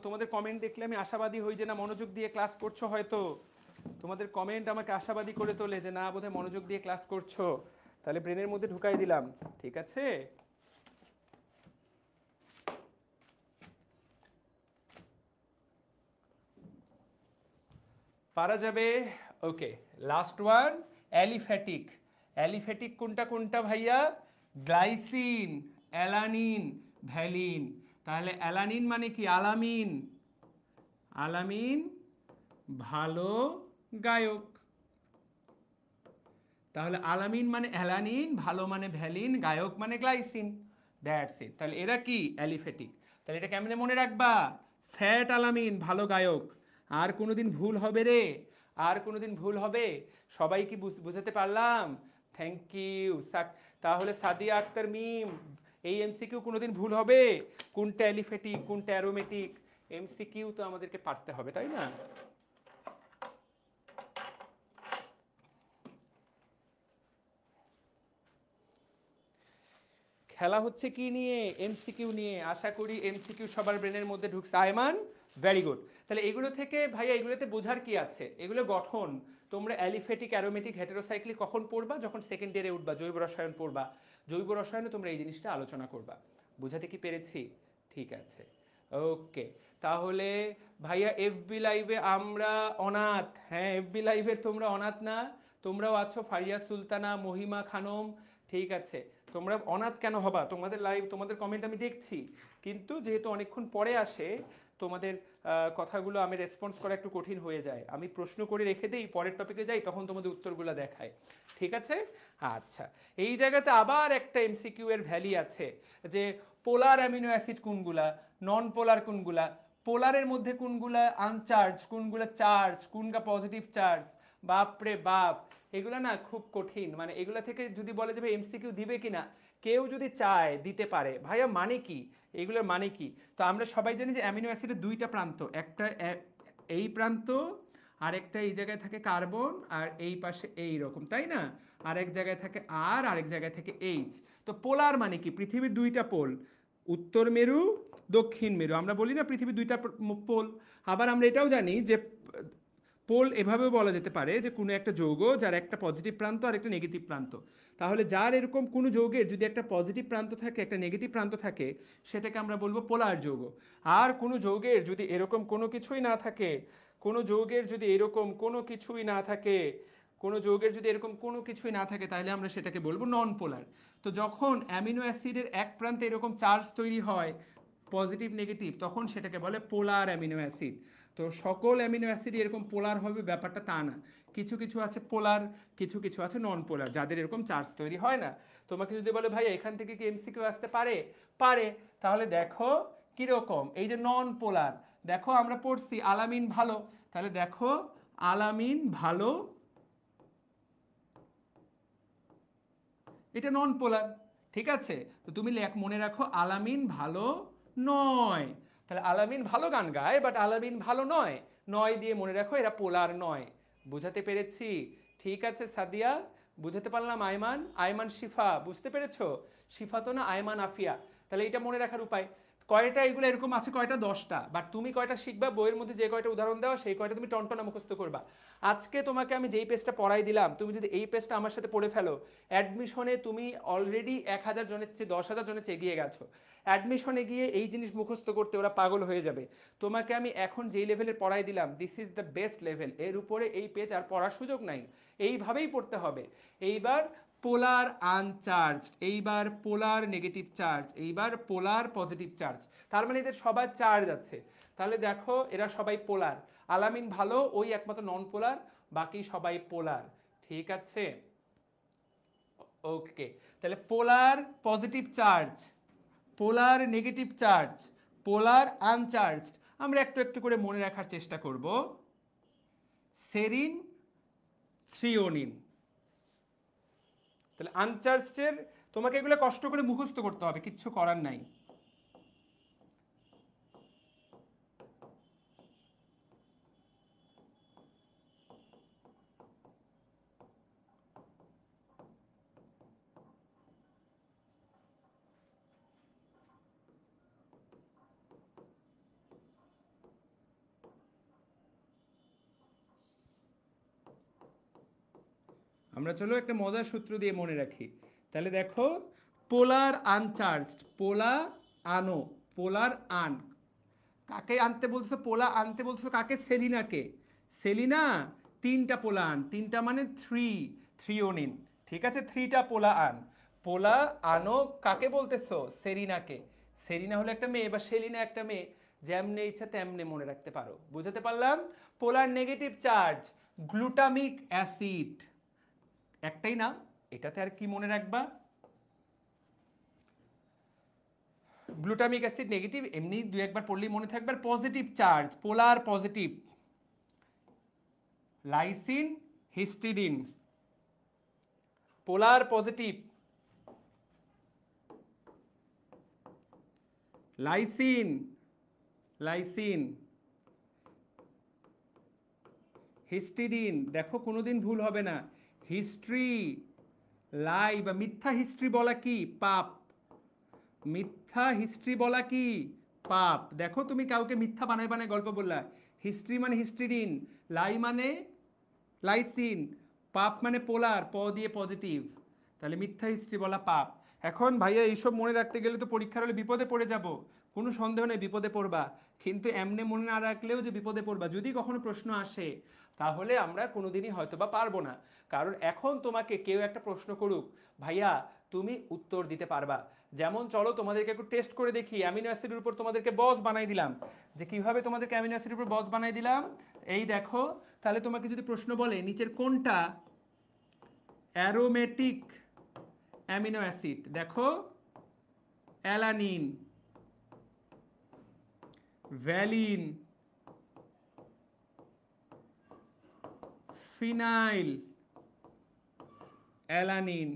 তোমাদের কমেন্ট দেখলে আমি আশাবাদী হই যে না মনোযোগ দিয়ে ক্লাস করছো, হয়তো তোমাদের কমেন্ট আমাকে আশাবাদী করে তোলে যে না বোধহয় মনোযোগ দিয়ে ক্লাস করছো, তাহলে ব্রেনের মধ্যে ঢুকাই দিলাম, ঠিক আছে? পারা যাবে? ওকে, লাস্ট ওয়ান অ্যালিফ্যাটিক। অ্যালিফ্যাটিক কোনটা কোনটা ভাইয়া, গ্লাইসিন, অ্যালানিন, ভ্যালিন। তাহলে অ্যালানিন মানে কি, আলামিন, আলামিন ভালো গায়ক, তাহলে আলামিন মানে অ্যালানিন, ভালো মানে ভ্যালিন, গায়ক মানে গ্লাইসিন, দ্যাটস ইট। তাহলে এরা কি অ্যালিফ্যাটিক। তাহলে এটা কেমনে মনে রাখবা, ফ্যাট আলামিন ভালো গায়ক। আর কোনোদিন ভুল হবে রে, আর কোনোদিন ভুল হবে? সবাই কি বুঝাতে পারলাম? Thank you. তাহলে সাদিয়া আক্তার মিম, এই এমসিকিউ কোনোদিন ভুল হবে, কোনটা অ্যালিফ্যাটিক কোনটা অ্যারোমেটিক, এমসিকিউ তো আমাদেরকে পারতে হবে, তাই না? খেলা হচ্ছে কি নিয়ে? এমসিকিউ নিয়ে। আশা করি এমসিকিউ সবার ব্রেনের মধ্যে ঢুকছে। Ayman, very good. তাহলে এগুলো থেকে ভাইয়া এগুলোতে বোঝার কি আছে? এগুলো গঠন তোমরা অ্যালিফেটিক, অ্যারোমেটিক, হেটেরোসাইক্লিক কখন পড়বা? যখন সেকেন্ড ইয়ারে উঠবা, জৈব রসায়ন পড়বা। জৈব রসায়নে তোমরা এই জিনিসটা আলোচনা করবা। বুঝাতে কি পেরেছি? ঠিক আছে, ওকে। তাহলে ভাইয়া এফবি লাইভে আমরা অনাথ। হ্যাঁ, এফবি লাইভে তোমরা অনাথ না? তোমরাও আছো, ফারিয়া সুলতানা, মহিমা খানম, ঠিক আছে। তোমরা অনাথ কেন হবা? তোমাদের লাইভ, তোমাদের কমেন্ট আমি দেখছি, কিন্তু যেহেতু অনেকক্ষণ পরে আসে তোমাদের কথাগুলো আমি রেসপন্স করা একটু কঠিন হয়ে যায়। আমি প্রশ্ন করে রেখে দিই, পরের টপিকে যাই, তখন তোমাদের উত্তরগুলো দেখায়, ঠিক আছে? আচ্ছা, এই জায়গাতে আবার একটা এমসিকিউ এর ভ্যালি আছে যে পোলার অ্যামিনো অ্যাসিড কোনগুলা, নন পোলার কোনগুলা, পোলারের মধ্যে কোনগুলা আনচার্জ, কোনগুলা চার্জ, কোনটা পজিটিভ চার্জ। বাপরে বাপ, এগুলা না খুব কঠিন। মানে এগুলা থেকে যদি বলে যে ভাই এমসিকিউ দিবে কিনা, কেউ যদি চায় দিতে পারে। ভাইয়া মানে কি এগুলোর মানে কি? তো আমরা সবাই জানি যে অ্যামিনো অ্যাসিডের দুইটা প্রান্ত, একটা এই প্রান্ত, আর একটা এই জায়গায় থাকে কার্বন, আর এই পাশে এই রকম, তাই না? আরেক জায়গায় থাকে আর, আরেক জায়গায় থাকে এইচ। তো পোলার মানে কি? পৃথিবীর দুইটা পোল, উত্তর মেরু, দক্ষিণ মেরু। আমরা বলি না পৃথিবীর দুইটা পোল। আবার আমরা এটাও জানি যে পোল এভাবেও বলা যেতে পারে যে কোনো একটা যৌগ যার একটা পজিটিভ প্রান্ত আর একটা নেগেটিভ প্রান্ত। তাহলে যার এরকম কোনো যৌগের যদি একটা পজিটিভ প্রান্ত থাকে, একটা নেগেটিভ প্রান্ত থাকে, সেটাকে আমরা বলবো পোলার যৌগ। আর কোনো যৌগের যদি এরকম কোনো কিছুই না থাকে, কোনো যৌগের যদি এরকম কোনো কিছুই না থাকে, কোনো যৌগের যদি এরকম কোনো কিছুই না থাকে, তাহলে আমরা সেটাকে বলবো নন পোলার। তো যখন অ্যামিনো অ্যাসিডের এক প্রান্তে এরকম চার্জ তৈরি হয়, পজিটিভ নেগেটিভ, তখন সেটাকে বলে পোলার অ্যামিনো অ্যাসিড। তো সকল অ্যামিনো অ্যাসিড এরকম পোলার হবে ব্যাপারটা তা না। কিছু কিছু আছে পোলার, কিছু কিছু আছে নন পোলার, যাদের এরকম চার্জ তৈরি হয় না। তোমাকে যদি বলে ভাই এখান থেকে কি এমসিকিউ আসতে পারে, পারে। তাহলে দেখো কিরকম, এই যে নন পোলার, দেখো আমরা পড়ছি আলামিন ভালো, তাহলে দেখো আলামিন ভালো, এটা নন পোলার, ঠিক আছে? তো তুমি মনে রাখো আলামিন ভালো নয়। তাহলে আলামিন ভালো গান গায়, বাট আলামিন ভালো নয়। নয় দিয়ে মনে রাখো এরা পোলার নয়। বুঝাতে পেরেছি? ঠিক আছে সাদিয়া, বুঝাতে পারলাম? আয়মান, আয়মান শিফা, বুঝতে পেরেছো? শিফা তো না, আয়মান আফিয়া। তাহলে এটা মনে রাখার উপায় কয়টা? এগুলো এরকম আছে কয়টা? 10টা। বাট তুমি কয়টা শিখবা? বইয়ের মধ্যে যে কয়টা উদাহরণ দেওয়া সেই কয়টা তুমি টনটনা মুখস্থ করবা। আজকে তোমাকে আমি যেই পেজটা পড়াই দিলাম, তুমি যদি এই পেজটা আমার সাথে পড়ে ফেলো, অ্যাডমিশনে তুমি অলরেডি 1000 জনের চেয়ে 10,000 জনের চেয়ে এগিয়ে গেছো। অ্যাডমিশনে গিয়ে এই জিনিস মুখস্থ করতে ওরা পাগল হয়ে যাবে। তোমাকে আমি এখন যেই লেভেলের পড়াই দিলাম, this is the best level. এর উপরে এই পেজ আর পড়ার সুযোগ নাই, এইভাবেই পড়তে হবে। এইবার পোলার আনচার্জ, এইবার পোলার নেগেটিভ চার্জ, এইবার পোলার পজিটিভ চার্জ। তার মানে এদের সবার চার্জ আছে। তাহলে দেখো এরা সবাই পোলার। আলামিন ভালো, ওই একমাত্র নন পোলার, বাকি সবাই পোলার, ঠিক আছে? ওকে, তাহলে polar positive charge, polar negative charge, polar uncharged, আমরা একটু একটু করে মনে রাখার চেষ্টা করব। Serine, threonine. তাহলে আনচার্জডের তোমাকে এগুলো কষ্ট করে মুখস্থ করতে হবে, কিচ্ছু করার নাই। আমরা চলো একটা মজার সূত্র দিয়ে মনে রাখি। তাহলে দেখো পোলার আনচার্জড, পোলা আনো, পোলার আন, কাকে আনতে বলছো? পোলা আনতে বলছো কাকে? সেলিনাকে। সেলিনা, 3টা পোলা আন, 3টা মানে 3, থ্রিওনিন, ঠিক আছে? 3টা পোলা আন। পোলা আনো কাকে বলতেছো? সেরিনাকে। সেরিনা হলো একটা মেয়ে, বা সেলিনা একটা মেয়ে, যেমনে ইচ্ছা তেমনে মনে রাখতে পারো। বুঝাতে পারলাম? পোলার নেগেটিভ চার্জ, গ্লুটামিক অ্যাসিড, একটাই নাম, এটাতে আর কি মনে রাখবা? গ্লুটামিক অ্যাসিড নেগেটিভ, এমনি দুই একবার পড়লেই মনে থাকবে। পজিটিভ চার্জ, পোলার পজিটিভ, লাইসিন, হিস্টিডিন, পোলার পজিটিভ, লাইসিন, লাইসিন, হিস্টিডিন, দেখো কোনোদিন ভুল হবে না, হিস্ট্রি, লাই বা মিথ্যা হিস্ট্রি বলা কি পাপ, মিথ্যা হিস্ট্রি বলা কি পাপ। দেখো তুমি কাউকে মিথ্যা বানায় বানায় গল্প বললা, হিস্ট্রি মানে হিস্ট্রিডিন, লাই মানে লাইসিন, পাপ মানে পোলার, প দিয়ে পজিটিভ, তাহলে মিথ্যা হিস্ট্রি বলা পাপ। এখন ভাইয়া এইসব মনে রাখতে গেলে তো পরীক্ষার হলে বিপদে পড়ে যাব, কোনো সন্দেহ নেই বিপদে পড়বা, কিন্তু এমনি মনে না রাখলেও যে বিপদে পড়বা, যদি কখনো প্রশ্ন আসে তাহলে আমরা কোনোদিনই হয়তো বা পারবো না। কারণ এখন তোমাকে কেউ একটা প্রশ্ন করুক, ভাইয়া তুমি উত্তর দিতে পারবা, যেমন চলো তোমাদেরকে একটু টেস্ট করে দেখি, অ্যামিনো অ্যাসিডের উপর তোমাদেরকে বস বানাই দিলাম, যে কিভাবে তোমাদেরকে অ্যামিনো অ্যাসিডের উপর বস বানাই দিলাম, এই দেখো। তাহলে তোমাকে যদি প্রশ্ন বলে নিচের কোনটা অ্যারোমেটিক অ্যামিনো অ্যাসিড, দেখো alanine, valine, phenyl alanine,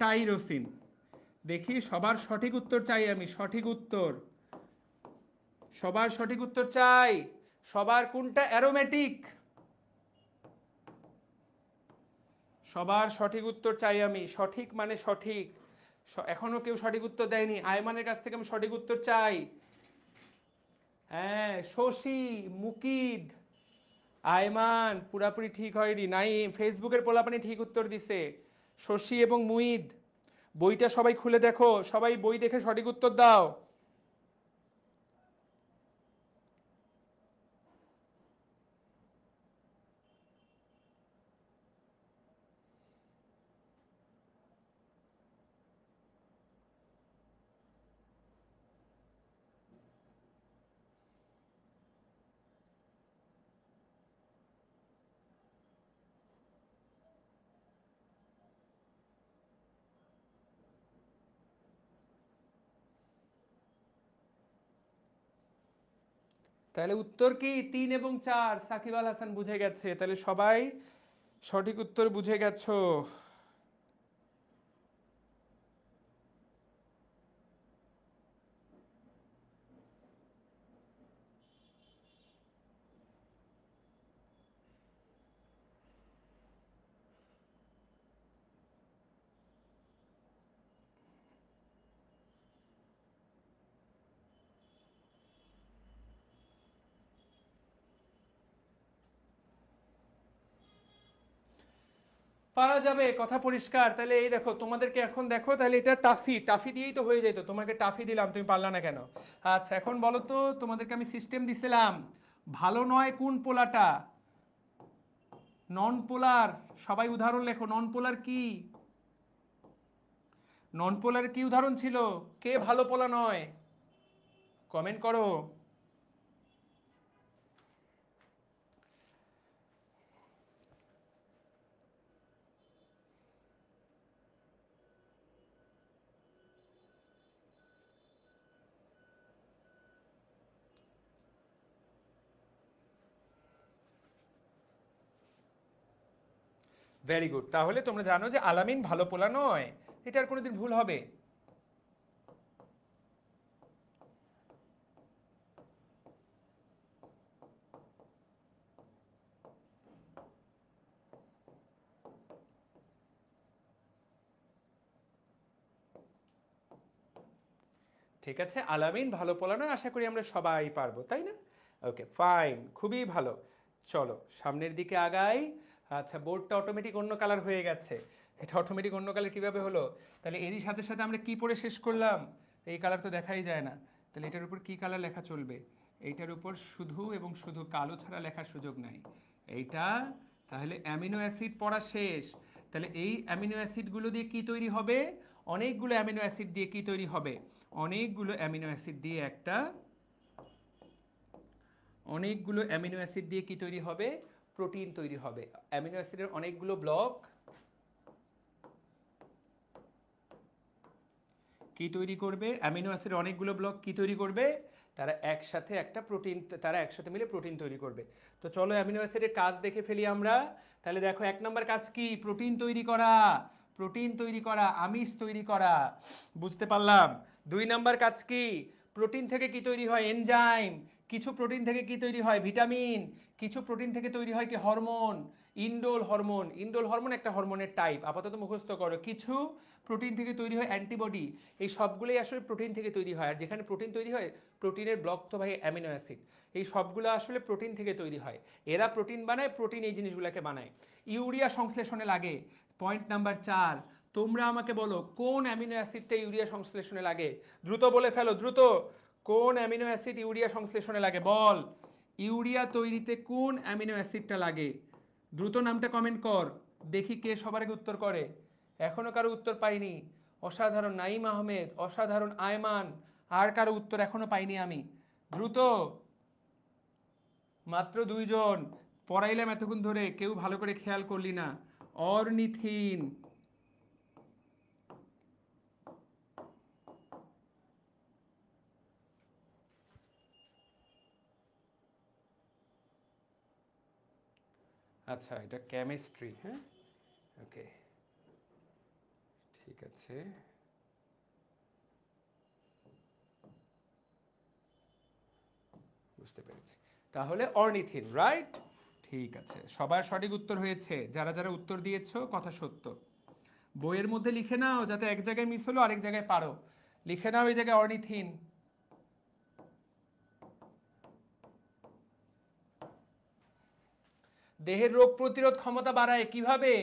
tyrosine. দেখি সবার সঠিক উত্তর চাই আমি, সঠিক উত্তর, সবার সঠিক উত্তর চাই, সবার কোনটা অ্যারোমেটিক, সবার সঠিক উত্তর চাই আমি, সঠিক মানে সঠিক, এখনো কেউ সঠিক উত্তর দেয়নি, আয়মানের কাছ থেকে আমি সঠিক উত্তর চাই। হ্যাঁ শশী, মুকিদ, আয়মান পুরাপুরি ঠিক হয়নি, নাইম, ফেসবুকের পোলাপানি ঠিক উত্তর দিছে, শশী এবং মুইদ। বইটা সবাই খুলে দেখো, সবাই বই দেখে সঠিক উত্তর দাও। তাহলে উত্তর কি 3 এবং 4, সাকিব আল হাসান বুঝে গেছে, তাহলে সবাই সঠিক উত্তর বুঝে গেছো। পারা যাবে, কথা পরিষ্কার। তাহলে এই দেখো তোমাদেরকে এখন দেখো, তাহলে এটা টাফি, টাফি দিয়েই তো হয়ে যেত, তোমাকে টাফি দিলাম, তুমি পারলা না কেন? আচ্ছা এখন বলো তো, তোমাদেরকে আমি সিস্টেম দিছিলাম, ভালো নয় কোন পোলাটা, নন পোলার, সবাই উদাহরণ লেখো, নন পোলার কি, নন পোলার কি উদাহরণ ছিল, কে ভালো পোলা নয়, কমেন্ট করো। ভেরি গুড, তাহলে তোমরা জানো যে আলামিন ভালো পোলা নয়, এটার কোনোদিন ভুল হবে? ঠিক আছে, আলামিন ভালো পোলা নয়, আশা করি আমরা সবাই পারবো, তাই না? ওকে ফাইন, খুবই ভালো। চলো সামনের দিকে আগাই। আচ্ছা বোর্ডটা অটোমেটিক অন্য কালার হয়ে গেছে, এটা অটোমেটিক অন্য কালার কিভাবে হলো? তাহলে এরই সাথে সাথে আমরা কি পড়ে শেষ করলাম? এই কালার তো দেখাই যায় না, তাহলে এটার উপর কি কালার লেখা চলবে? এইটার উপর শুধু এবং শুধু কালো ছাড়া লেখার সুযোগ নাই, এইটা। তাহলে অ্যামিনো অ্যাসিড পড়া শেষ। তাহলে এই অ্যামিনো অ্যাসিডগুলো দিয়ে কি তৈরি হবে? অনেকগুলো অ্যামিনো অ্যাসিড দিয়ে কি তৈরি হবে? অনেকগুলো অ্যামিনো অ্যাসিড দিয়ে একটা, অনেকগুলো অ্যামিনো অ্যাসিড দিয়ে কি তৈরি হবে? প্রোটিন তৈরি হবে। অ্যামিনো অ্যাসিডের অনেকগুলো ব্লক কি তৈরি করবে? অ্যামিনো অ্যাসিডের অনেকগুলো ব্লক কি তৈরি করবে? তারা একসাথে একটা প্রোটিন, তারা একসাথে মিলে প্রোটিন তৈরি করবে। তো চলো অ্যামিনো অ্যাসিডের কাজ দেখে ফেলি আমরা। তাহলে দেখো 1 নম্বর কাজ কি? প্রোটিন তৈরি করা, প্রোটিন তৈরি করা, আমিষ তৈরি করা, বুঝতে পারলাম? 2 নাম্বার কাজ কি? প্রোটিন থেকে কি তৈরি হয়? এনজাইম। কিছু প্রোটিন থেকে কি তৈরি হয়? ভিটামিন। কিছু প্রোটিন থেকে তৈরি হয় কি? Hormone. Indole hormone. Indole hormone একটা হরমোনের টাইপ, আপাতত মুখস্থ করো। কিছু প্রোটিন থেকে তৈরি হয় অ্যান্টিবডি। এই সবগুলোই আসলে প্রোটিন থেকে তৈরি হয়। আর যেখানে প্রোটিন তৈরি হয়, প্রোটিনের ব্লক তো ভাই অ্যামিনো অ্যাসিড। এই সবগুলো আসলে প্রোটিন থেকে তৈরি হয়। এরা প্রোটিন বানায়, প্রোটিন এই জিনিসগুলোকে বানায়। ইউরিয়া সংশ্লেষণে লাগে। পয়েন্ট নাম্বার 4, তোমরা আমাকে বলো কোন অ্যামিনো অ্যাসিডটা ইউরিয়া সংশ্লেষণে লাগে? দ্রুত বলে ফেলো, দ্রুত। কোন অ্যামিনো অ্যাসিড ইউরিয়া সংশ্লেষণে লাগে? বল। ইউরিয়া তৈরিতে কোন অ্যামিনো অ্যাসিডটা লাগে? দ্রুত নামটা কমেন্ট কর, দেখি কে সবার আগে উত্তর করে। এখনো কারো উত্তর পাইনি। অসাধারণ নাইম আহমেদ, অসাধারণ আয়মান। আর কারো উত্তর এখনো পাইনি আমি। দ্রুত। মাত্র 2 জন। পড়াইলাম এতক্ষণ ধরে, কেউ ভালো করে খেয়াল করলি না। অর্নিথিন। আচ্ছা, এটা কেমিস্ট্রি। হ্যাঁ, ওকে, ঠিক আছে। বুঝতে পেরেছি। তাহলে অর্নিথিন, রাইট? ঠিক আছে, সবার সঠিক উত্তর হয়েছে। যারা যারা উত্তর দিয়েছো কথা সত্য। বইয়ের মধ্যে লিখে নাও, যাতে এক জায়গায় মিস হলো আরেক জায়গায় পারো। লিখে নাও এই জায়গায় অর্নিথিন। দেহের রোগ প্রতিরোধ ক্ষমতা বাড়ায় কিভাবে?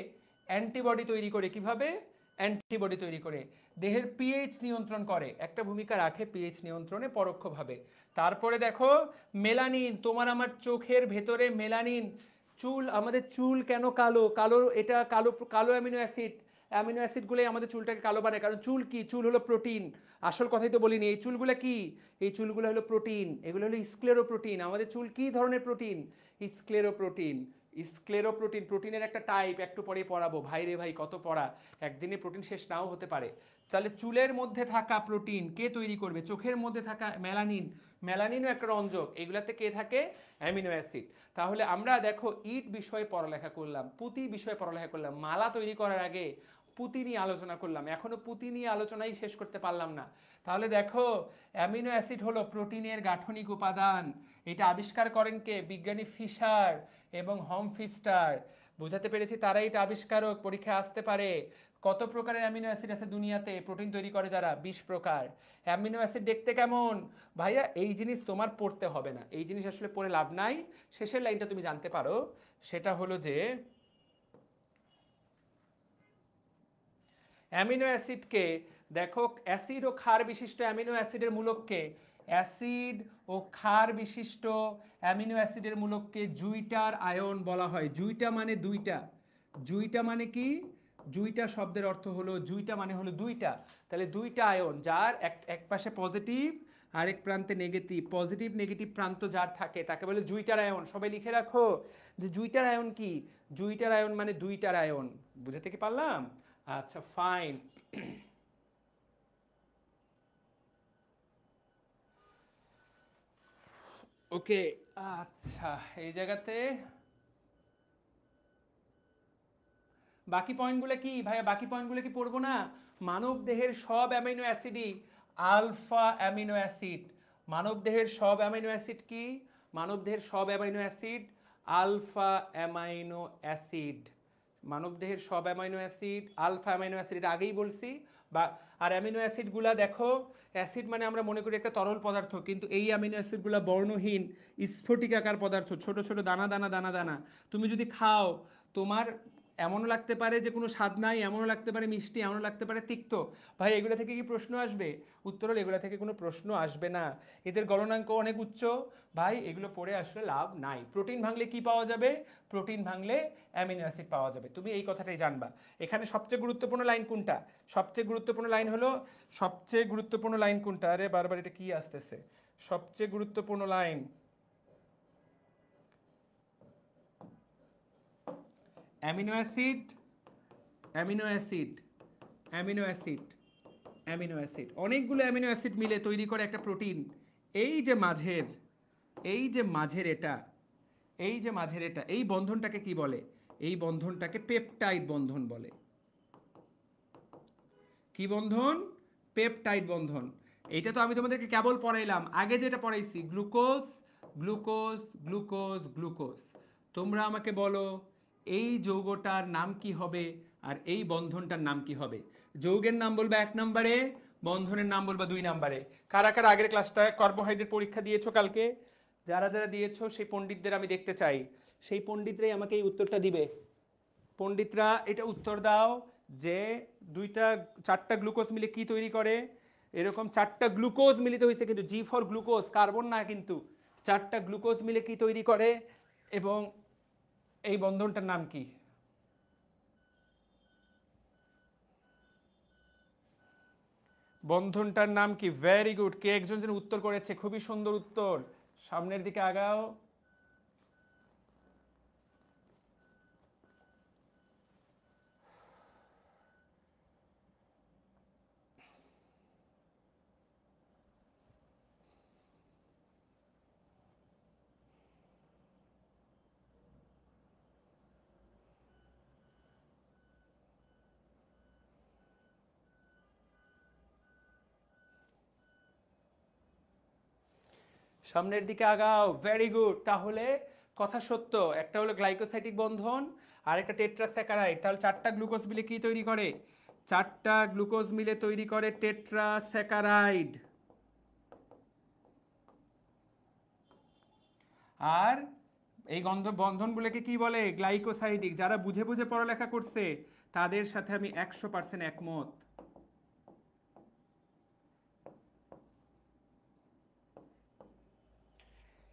অ্যান্টিবডি তৈরি করে। কিভাবে? অ্যান্টিবডি তৈরি করে। দেহের পিএইচ নিয়ন্ত্রণ করে, একটা ভূমিকা রাখে পিএইচ নিয়ন্ত্রণে পরোক্ষভাবে। তারপরে দেখো মেলানিন, তোমার আমার চোখের ভেতরে মেলানিন। চুল, আমাদের চুল কেন কালো? কালো, এটা কালো, কালো অ্যামিনো অ্যাসিড। অ্যামিনো অ্যাসিডগুলোই আমাদের চুলটাকে কালো বানায়। কারণ চুল কি? চুল হলো প্রোটিন। আসল কথাই তো বলিনি। এই চুলগুলো কি? এই চুলগুলো হলো প্রোটিন। এগুলো হলো স্ক্লেরোপ্রোটিন। আমাদের চুল কি ধরনের প্রোটিন? স্ক্লেরোপ্রোটিন। স্ক্লেরোপ্রোটিন প্রোটিনের একটা টাইপ, একটু পরে পড়াবো। ভাই রে ভাই, কত পড়া! একদিনে প্রোটিন শেষ নাও হতে পারে। তাহলে চুলের মধ্যে থাকা প্রোটিন কে তৈরি করবে? চোখের মধ্যে থাকা মেলানিন। মেলানিনও একটা রঞ্জক। এগুলাতে কে থাকে? Amino acid. তাহলে আমরা দেখো ইট বিষয়ে পড়ালেখা করলাম, পুঁতি বিষয়ে পড়ালেখা করলাম। মালা তৈরি করার আগে পুঁতি নিয়ে আলোচনা করলাম, এখনো পুঁতি নিয়ে আলোচনাই শেষ করতে পারলাম না। তাহলে দেখো অ্যামিনো অ্যাসিড হলো প্রোটিনের গাঠনিক উপাদান। এটা আবিষ্কার করেন কে? বিজ্ঞানী ফিশার এবং হমফিস্টার। বুঝাতে পেরেছি? তারাই এটা আবিষ্কারক, পরীক্ষায় আসতে পারে। কত প্রকারের অ্যামিনো অ্যাসিড আছে দুনিয়াতে প্রোটিন তৈরি করে যারা? 20 প্রকার। অ্যামিনো অ্যাসিড দেখতে কেমন? ভাইয়া এই জিনিস তোমার পড়তে হবে না, এই জিনিস আসলে পড়ে লাভ নাই। শেষের লাইনটা তুমি জানতে পারো, সেটা হলো যে অ্যামিনো অ্যাসিডকে দেখো, অ্যাসিড ও ক্ষার বিশিষ্ট অ্যামিনো অ্যাসিডের মূলককে, অ্যাসিড ও ক্ষার বিশিষ্ট অ্যামিনো অ্যাসিডের মূলককে জুইটার আয়ন বলা হয়। জুইটা মানে দুইটা। জুইটা মানে কি? জুইটা শব্দের অর্থ হলো, জুইটা মানে হলো দুইটা। তাহলে দুইটা আয়ন, যার এক পাশে পজিটিভ, আরেক প্রান্তে নেগেটিভ। পজিটিভ নেগেটিভ প্রান্ত যার থাকে তাকে বলে জুইটার আয়ন। সবাই লিখে রাখো যে জুইটার আয়ন কি? জুইটার আয়ন মানে দুইটার আয়ন। বুঝাতে কি পারলাম? আচ্ছা, ফাইন। ওকে, আচ্ছা, এই জায়গাতে বাকি পয়েন্টগুলো কি ভাইয়া? বাকি পয়েন্টগুলো কি পড়বো না? মানব দেহের সব অ্যামিনো অ্যাসিডই আলফা অ্যামিনো অ্যাসিড। মানব দেহের সব অ্যামিনো অ্যাসিড কি? মানব দেহের সব amino acid alpha amino acid. মানব দেহের সব amino acid alpha amino acid, এটা আগেই বলছি। বা আর অ্যামিনো অ্যাসিডগুলা দেখো, অ্যাসিড মানে আমরা মনে করি একটা তরল পদার্থ, কিন্তু এই অ্যামিনো অ্যাসিডগুলা বর্ণহীন স্ফটিকাকার পদার্থ, ছোট ছোট দানা দানা দানা দানা। তুমি যদি খাও, তোমার এমনও লাগতে পারে যে কোনো স্বাদ নাই, এমনও লাগতে পারে মিষ্টি, এমনও লাগতে পারে তিক্ত। ভাই এগুলো থেকে কি প্রশ্ন আসবে? উত্তর হলো এগুলো থেকে কোনো প্রশ্ন আসবে না। এদের গলনাঙ্ক অনেক উচ্চ। ভাই এগুলো পড়ে আসলে লাভ নাই। প্রোটিন ভাঙলে কি পাওয়া যাবে? প্রোটিন ভাঙলে অ্যামিনো অ্যাসিড পাওয়া যাবে। তুমি এই কথাটাই জানবা। এখানে সবচেয়ে গুরুত্বপূর্ণ লাইন কোনটা? সবচেয়ে গুরুত্বপূর্ণ লাইন হলো, সবচেয়ে গুরুত্বপূর্ণ লাইন কোনটা? আরে বারবার এটা কি আসতেছে? সবচেয়ে গুরুত্বপূর্ণ line, amino acid, amino acid, amino acid, amino acid. অনেকগুলো অ্যামিনো অ্যাসিড মিলে তৈরি করে একটা প্রোটিন। এই যে মাঝের, এই যে মাঝের এটা, এই যে মাঝের এটা, এই বন্ধনটাকে কি বলে? এই বন্ধনটাকে পেপটাইড বন্ধন বলে। কি বন্ধন? পেপটাইড বন্ধন। এইটা তো আমি তোমাদেরকে কেবল পড়াইলাম, আগে যেটা পড়াইছি গ্লুকোজ গ্লুকোজ গ্লুকোজ গ্লুকোজ। তোমরা আমাকে বলো এই যৌগটার নাম কি হবে আর এই বন্ধনটার নাম কি হবে? যৌগের নাম বলবা 1 নম্বরে, বন্ধনের নাম বলবা 2 নম্বরে। কারা কারা আগের ক্লাসটা কার্বোহাইড্রেট পরীক্ষা দিয়েছো কালকে? যারা যারা দিয়েছো সেই পণ্ডিতদের আমি দেখতে চাই, সেই পণ্ডিতরাই আমাকে এই উত্তরটা দিবে। পণ্ডিতরা এটা উত্তর দাও যে 4টা গ্লুকোজ মিলে কি তৈরি করে? এরকম 4টা গ্লুকোজ মিলিত হয়েছে, কিন্তু জি ফর গ্লুকোজ, কার্বন না কিন্তু। 4টা গ্লুকোজ মিলে কি তৈরি করে এবং এই বন্ধনটার নাম কি? বন্ধনটার নাম কি? ভেরি গুড, কে একজন যেন উত্তর করেছে, খুবই সুন্দর উত্তর। সামনের দিকে আগাও। সামনের দিকে আগাও, ভেরি গুড। তাহলে কথা সত্য, একটা হলো গ্লাইকোসাইটিক বন্ধন আর একটা টেট্রাস্যাকারাইড। তাহলে 4টা গ্লুকোজ মিলে কি তৈরি করে? 4টা গ্লুকোজ মিলে তৈরি করে টেট্রাস্যাকারাইড। আর এই বন্ধনগুলোকে কি বলে? গ্লাইকোসাইডিক। যারা বুঝে বুঝে পড়ালেখা করছে তাদের সাথে আমি 100% একমত।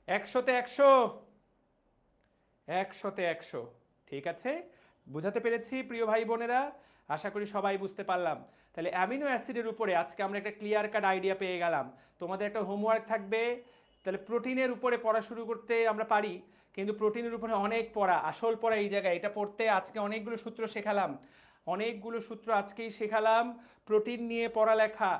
একশোতে 100 ঠিক আছে, বুঝাতে পেরেছি প্রিয় ভাই বোনেরা? আশা করি সবাই বুঝতে পারলাম। তাহলে অ্যামিনো অ্যাসিডের উপরে আজকে আমরা একটা ক্লিয়ার কাট আইডিয়া পেয়ে গেলাম। তোমাদের একটা হোমওয়ার্ক থাকবে। তাহলে প্রোটিনের উপরে পড়া শুরু করতে আমরা পারি, কিন্তু প্রোটিনের উপরে অনেক পড়া, আসল পড়া এই জায়গায়। এটা পড়তে আজকে অনেকগুলো সূত্র শেখালাম, অনেকগুলো সূত্র আজকেই শেখালাম। প্রোটিন নিয়ে পড়ালেখা,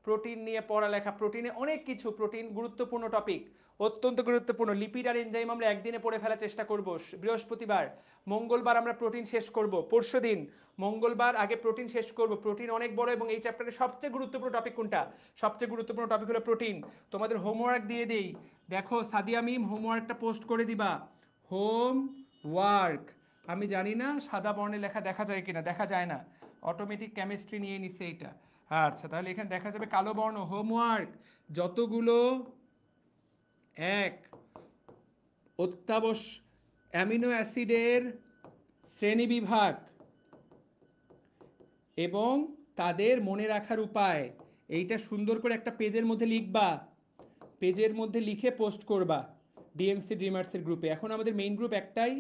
প্রোটিন নিয়ে পড়ালেখা, প্রোটিনে অনেক কিছু, প্রোটিন গুরুত্বপূর্ণ টপিক, অত্যন্ত গুরুত্বপূর্ণ। লিপিড আর এনজাইম আমরা একদিনে পড়ে ফেলার চেষ্টা করব। বৃহস্পতিবার, মঙ্গলবার আমরা প্রোটিন শেষ করব। পরশুদিন মঙ্গলবার আগে প্রোটিন শেষ করব। প্রোটিন অনেক বড় এবং এই চ্যাপ্টারের সবচেয়ে গুরুত্বপূর্ণ টপিক কোনটা? সবচেয়ে গুরুত্বপূর্ণ টপিক হলো প্রোটিন। তোমাদের হোমওয়ার্ক দিয়ে দেই, দেখো সাদিয়া মিম হোমওয়ার্কটা পোস্ট করে দিবা। হোমওয়ার্ক, আমি জানি না সাদা বর্ণে লেখা দেখা যায় কিনা, দেখা যায় না, অটোমেটিক কেমিস্ট্রি নিয়ে নিচ্ছে এইটা। আচ্ছা, তাহলে এখানে দেখা যাবে কালো বর্ণ। হোমওয়ার্ক, যতগুলো এক অত্যাবশ্যক অ্যামিনো অ্যাসিডের শ্রেণীবিভাগ এবং তাদের মনে রাখার উপায়, এইটা সুন্দর করে একটা পেজের মধ্যে লিখবা, পেজের মধ্যে লিখে পোস্ট করবা ডিএমসি ড্রিমার্সের গ্রুপে। এখন আমাদের মেইন গ্রুপ একটাই।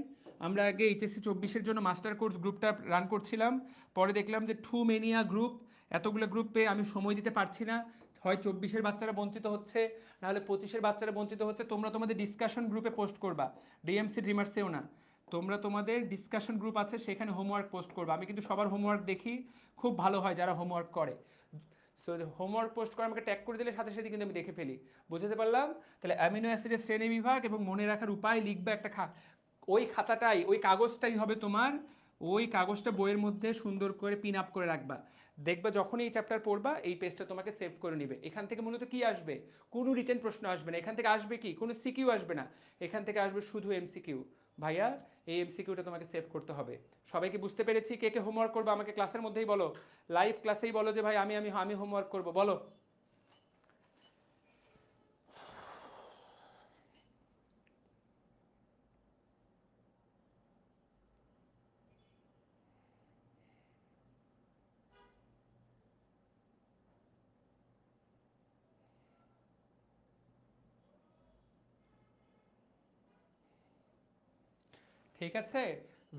আমরা আগে এইচএসসি 24-এর জন্য মাস্টার কোর্স গ্রুপটা রান করছিলাম, পরে দেখলাম যে টু মেনিয়া গ্রুপ, এতগুলো গ্রুপে আমি সময় দিতে পারছি না। হয় 24-এর বাচ্চারা বঞ্চিত হচ্ছে, নাহলে 25-এর বাচ্চারা বঞ্চিত হচ্ছে। তোমরা তোমাদের ডিসকাশন গ্রুপে পোস্ট করবা, ডিএমসি ড্রিমার্সেও না, তোমরা তোমাদের ডিসকাশন গ্রুপ আছে সেখানে হোমওয়ার্ক পোস্ট করবা। আমি কিন্তু সবার হোমওয়ার্ক দেখি, খুব ভালো হয় যারা হোমওয়ার্ক করে। সো হোমওয়ার্ক পোস্ট করে আমাকে ট্যাগ করে দিলে সাথে সাথে কিন্তু আমি দেখে ফেলি। বুঝতে পারলাম? তাহলে অ্যামিনো অ্যাসিডের শ্রেণী বিভাগ এবং মনে রাখার উপায় লিখবে একটা ওই খাতাটাই, ওই কাগজটাই হবে তোমার, ওই কাগজটা বইয়ের মধ্যে সুন্দর করে পিন আপ করে রাখবা। দেখবা যখনই এই চ্যাপ্টার পড়বা এই পেজটা তোমাকে সেভ করে নিবে। এখান থেকে মূলত কি আসবে? কোনো রিটেন প্রশ্ন আসবে না। এখান থেকে আসবে কি? কোনো সিকিউ আসবে না। এখান থেকে আসবে শুধু এমসিকিউ। ভাইয়া, এই এমসিকিউটা তোমাকে সেভ করতে হবে। সবাইকে বুঝতে পেরেছি? কে কে হোমওয়ার্ক করবে আমাকে ক্লাসের মধ্যেই বলো, লাইভ ক্লাসেই বলো যে ভাই আমি আমি আমি হোমওয়ার্ক করব, বলো। ঠিক আছে,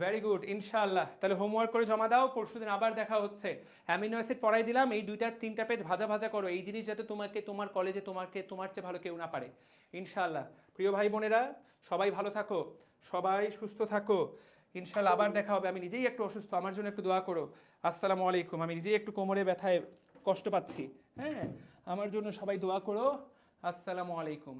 ভেরি গুড, ইনশাআল্লাহ। তাহলে হোমওয়ার্ক করে জমা দাও, পরশুদিন আবার দেখা হচ্ছে। অ্যামিনো অ্যাসিড পড়াই দিলাম, এই 2-3টা পেজ ভাজা ভাজা করো। এই জিনিস যাতে তোমাকে তোমার কলেজে তোমার চেয়ে ভালো কেউ না পারে, ইনশাআল্লাহ। প্রিয় ভাই বোনেরা, সবাই ভালো থাকো, সবাই সুস্থ থাকো, ইনশাআল্লাহ আবার দেখা হবে। আমি নিজেই একটু অসুস্থ, আমার জন্য একটু দোয়া করো। আসসালামু আলাইকুম। আমি নিজেই একটু কোমরে ব্যথায় কষ্ট পাচ্ছি, হ্যাঁ, আমার জন্য সবাই দোয়া করো। আসসালামু আলাইকুম।